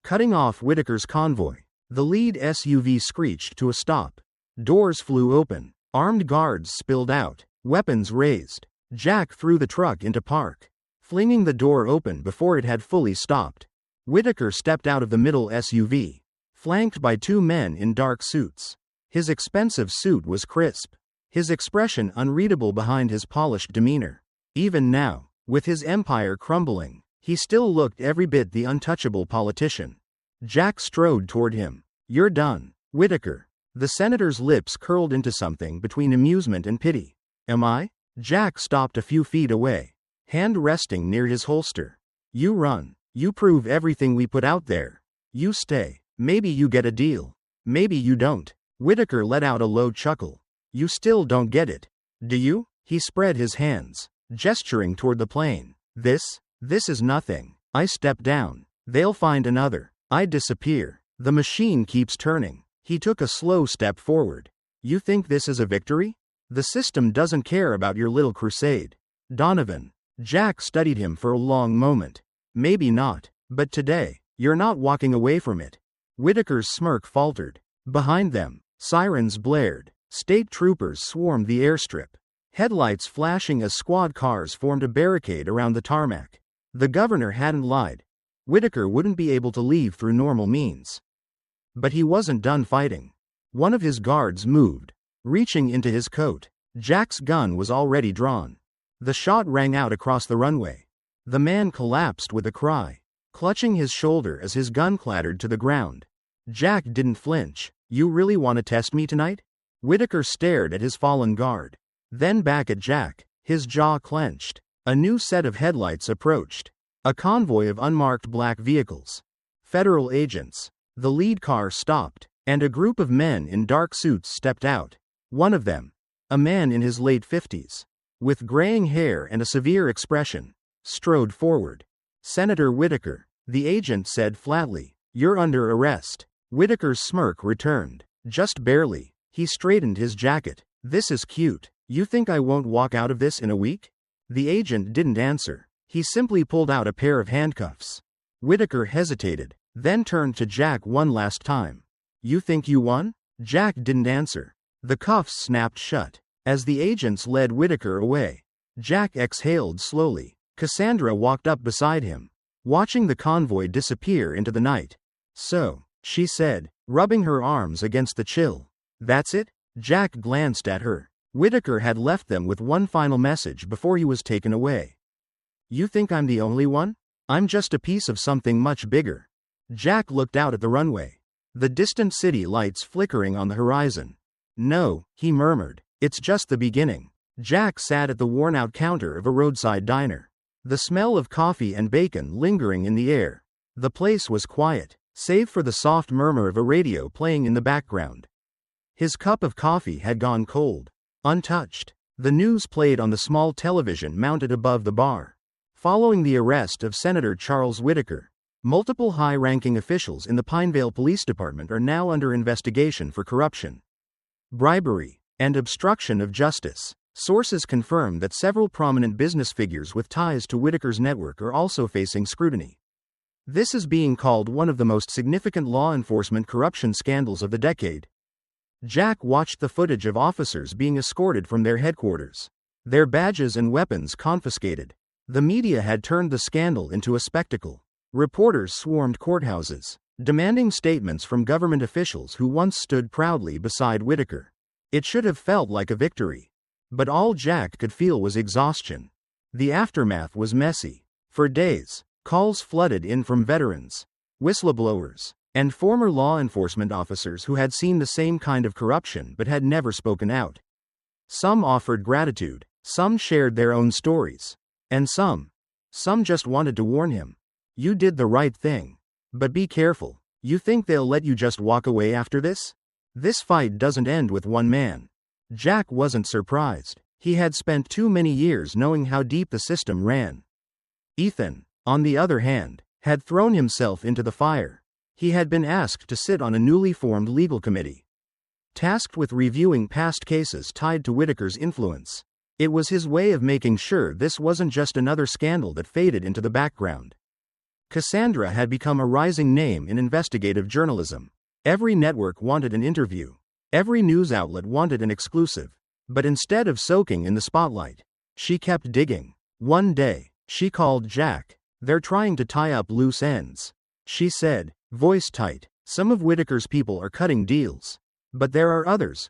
cutting off Whitaker's convoy. The lead SUV screeched to a stop. Doors flew open. Armed guards spilled out, weapons raised. Jack threw the truck into park, flinging the door open before it had fully stopped. Whitaker stepped out of the middle SUV, flanked by 2 men in dark suits. His expensive suit was crisp, his expression unreadable behind his polished demeanor. Even now, with his empire crumbling, he still looked every bit the untouchable politician. Jack strode toward him. You're done, Whitaker. The senator's lips curled into something between amusement and pity. Am I? Jack stopped a few feet away, hand resting near his holster. You run. You prove everything we put out there. You stay. Maybe you get a deal. Maybe you don't. Whitaker let out a low chuckle. You still don't get it, do you? He spread his hands, gesturing toward the plane. This is nothing. I step down. They'll find another. I disappear. The machine keeps turning. He took a slow step forward. You think this is a victory? The system doesn't care about your little crusade. Donovan. Jack studied him for a long moment. Maybe not, but today, you're not walking away from it. Whitaker's smirk faltered. Behind them, sirens blared. State troopers swarmed the airstrip. Headlights flashing as squad cars formed a barricade around the tarmac. The governor hadn't lied. Whitaker wouldn't be able to leave through normal means. But he wasn't done fighting. One of his guards moved, reaching into his coat. Jack's gun was already drawn. The shot rang out across the runway. The man collapsed with a cry, clutching his shoulder as his gun clattered to the ground. Jack didn't flinch. You really want to test me tonight? Whitaker stared at his fallen guard, then back at Jack, his jaw clenched. A new set of headlights approached. A convoy of unmarked black vehicles. Federal agents. The lead car stopped, and a group of men in dark suits stepped out. One of them, a man in his late 50s, with graying hair and a severe expression, strode forward. Senator Whitaker, the agent said flatly, you're under arrest. Whitaker's smirk returned. Just barely. He straightened his jacket. This is cute. You think I won't walk out of this in a week? The agent didn't answer. He simply pulled out a pair of handcuffs. Whitaker hesitated, then turned to Jack one last time. You think you won? Jack didn't answer. The cuffs snapped shut. As the agents led Whitaker away, Jack exhaled slowly. Cassandra walked up beside him, watching the convoy disappear into the night. So, she said, rubbing her arms against the chill. That's it? Jack glanced at her. Whitaker had left them with one final message before he was taken away. You think I'm the only one? I'm just a piece of something much bigger. Jack looked out at the runway, the distant city lights flickering on the horizon. No, he murmured, it's just the beginning. Jack sat at the worn-out counter of a roadside diner, the smell of coffee and bacon lingering in the air. The place was quiet, save for the soft murmur of a radio playing in the background. His cup of coffee had gone cold, untouched. The news played on the small television mounted above the bar. Following the arrest of Senator Charles Whitaker, multiple high-ranking officials in the Pinevale Police Department are now under investigation for corruption, bribery, and obstruction of justice. Sources confirm that several prominent business figures with ties to Whitaker's network are also facing scrutiny. This is being called one of the most significant law enforcement corruption scandals of the decade. Jack watched the footage of officers being escorted from their headquarters, their badges and weapons confiscated. The media had turned the scandal into a spectacle. Reporters swarmed courthouses, demanding statements from government officials who once stood proudly beside Whitaker. It should have felt like a victory. But all Jack could feel was exhaustion. The aftermath was messy. For days, calls flooded in from veterans, whistleblowers, and former law enforcement officers who had seen the same kind of corruption but had never spoken out. Some offered gratitude, some shared their own stories, and some just wanted to warn him. You did the right thing. But be careful. You think they'll let you just walk away after this? This fight doesn't end with one man. Jack wasn't surprised. He had spent too many years knowing how deep the system ran. Ethan, on the other hand, had thrown himself into the fire. He had been asked to sit on a newly formed legal committee, tasked with reviewing past cases tied to Whitaker's influence. It was his way of making sure this wasn't just another scandal that faded into the background. Cassandra had become a rising name in investigative journalism. Every network wanted an interview. Every news outlet wanted an exclusive. But instead of soaking in the spotlight, she kept digging. One day, she called Jack. They're trying to tie up loose ends, she said, voice tight. Some of Whitaker's people are cutting deals. But there are others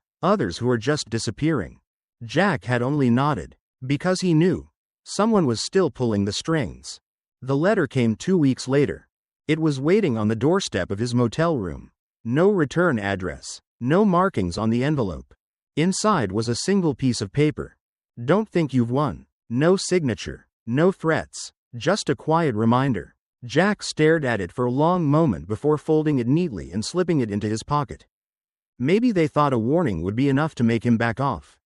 who are just disappearing. Jack had only nodded, because he knew someone was still pulling the strings. The letter came 2 weeks later. It was waiting on the doorstep of his motel room. No return address, no markings on the envelope. Inside was a single piece of paper. Don't think you've won. No signature, no threats, just a quiet reminder. Jack stared at it for a long moment before folding it neatly and slipping it into his pocket. Maybe they thought a warning would be enough to make him back off.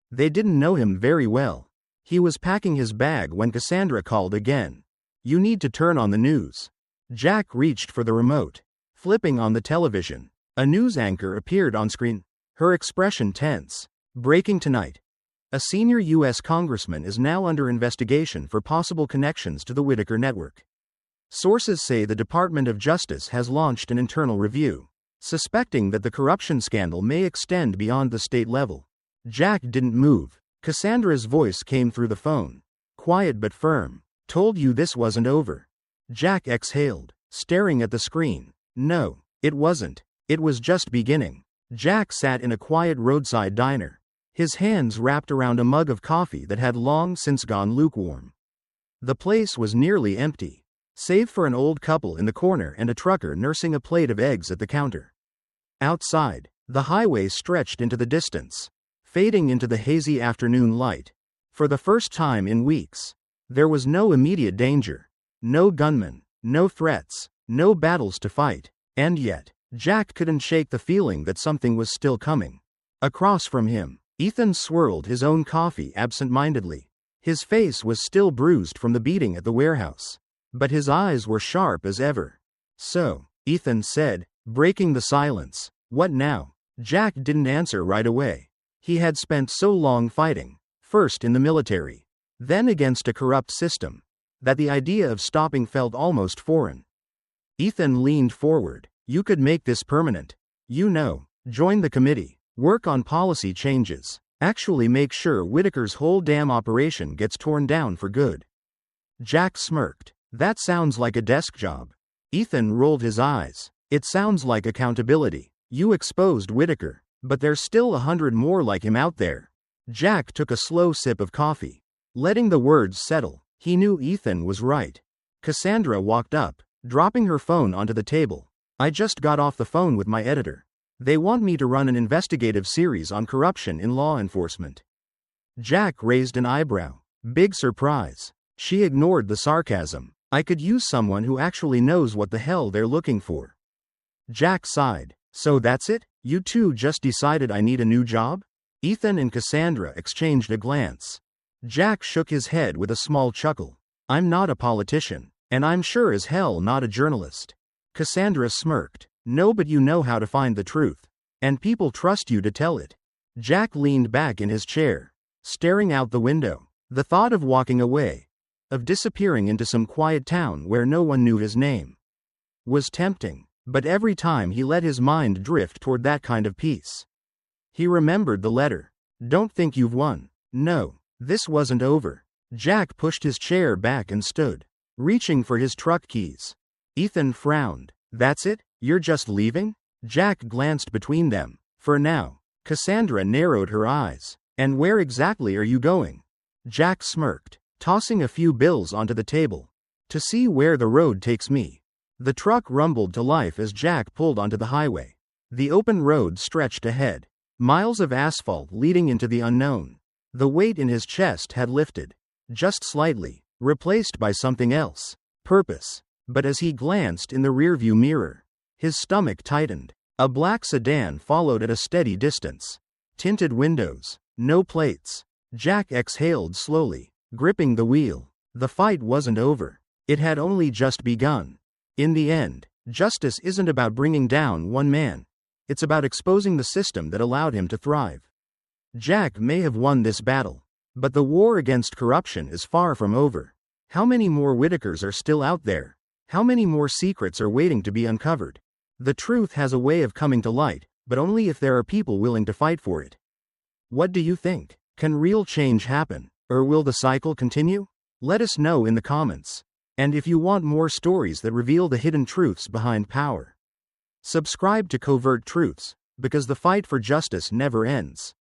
They didn't know him very well. He was packing his bag when Cassandra called again. You need to turn on the news. Jack reached for the remote. Flipping on the television, a news anchor appeared on screen, her expression tense. Breaking tonight. A senior U.S. congressman is now under investigation for possible connections to the Whitaker network. Sources say the Department of Justice has launched an internal review, suspecting that the corruption scandal may extend beyond the state level. Jack didn't move. Cassandra's voice came through the phone. Quiet but firm. Told you this wasn't over. Jack exhaled, staring at the screen. No, it wasn't. It was just beginning. Jack sat in a quiet roadside diner, his hands wrapped around a mug of coffee that had long since gone lukewarm. The place was nearly empty, save for an old couple in the corner and a trucker nursing a plate of eggs at the counter. Outside, the highway stretched into the distance, fading into the hazy afternoon light. For the first time in weeks, there was no immediate danger. No gunmen, no threats, no battles to fight, and yet, Jack couldn't shake the feeling that something was still coming. Across from him, Ethan swirled his own coffee absent-mindedly. His face was still bruised from the beating at the warehouse, but his eyes were sharp as ever. So, Ethan said, breaking the silence, "What now?" Jack didn't answer right away. He had spent so long fighting, first in the military, then against a corrupt system, that the idea of stopping felt almost foreign. Ethan leaned forward. "You could make this permanent. Join the committee, work on policy changes, actually make sure Whitaker's whole damn operation gets torn down for good." Jack smirked. "That sounds like a desk job." Ethan rolled his eyes. "It sounds like accountability. You exposed Whitaker, but there's still 100 more like him out there." Jack took a slow sip of coffee, letting the words settle. He knew Ethan was right. Cassandra walked up, dropping her phone onto the table. "I just got off the phone with my editor. They want me to run an investigative series on corruption in law enforcement." Jack raised an eyebrow. Big surprise. She ignored the sarcasm. "I could use someone who actually knows what the hell they're looking for." Jack sighed. "So that's it? You two just decided I need a new job?" Ethan and Cassandra exchanged a glance. Jack shook his head with a small chuckle. "I'm not a politician, and I'm sure as hell not a journalist." Cassandra smirked. "No, but you know how to find the truth. And people trust you to tell it." Jack leaned back in his chair, staring out the window. The thought of walking away, of disappearing into some quiet town where no one knew his name, was tempting, but every time he let his mind drift toward that kind of peace. He remembered the letter. "Don't think you've won. No, this wasn't over." Jack pushed his chair back and stood, reaching for his truck keys. Ethan frowned. "That's it? You're just leaving?" Jack glanced between them. "For now." Cassandra narrowed her eyes. "And where exactly are you going?" Jack smirked, tossing a few bills onto the table. "To see where the road takes me." The truck rumbled to life as Jack pulled onto the highway. The open road stretched ahead, miles of asphalt leading into the unknown. The weight in his chest had lifted, just slightly, replaced by something else. Purpose. But as he glanced in the rearview mirror, his stomach tightened. A black sedan followed at a steady distance. Tinted windows, no plates. Jack exhaled slowly, gripping the wheel. The fight wasn't over. It had only just begun. In the end, justice isn't about bringing down one man. It's about exposing the system that allowed him to thrive. Jack may have won this battle, but the war against corruption is far from over. How many more Whitakers are still out there? How many more secrets are waiting to be uncovered? The truth has a way of coming to light, but only if there are people willing to fight for it. What do you think? Can real change happen, or will the cycle continue? Let us know in the comments. And if you want more stories that reveal the hidden truths behind power, subscribe to Covert Truths, because the fight for justice never ends.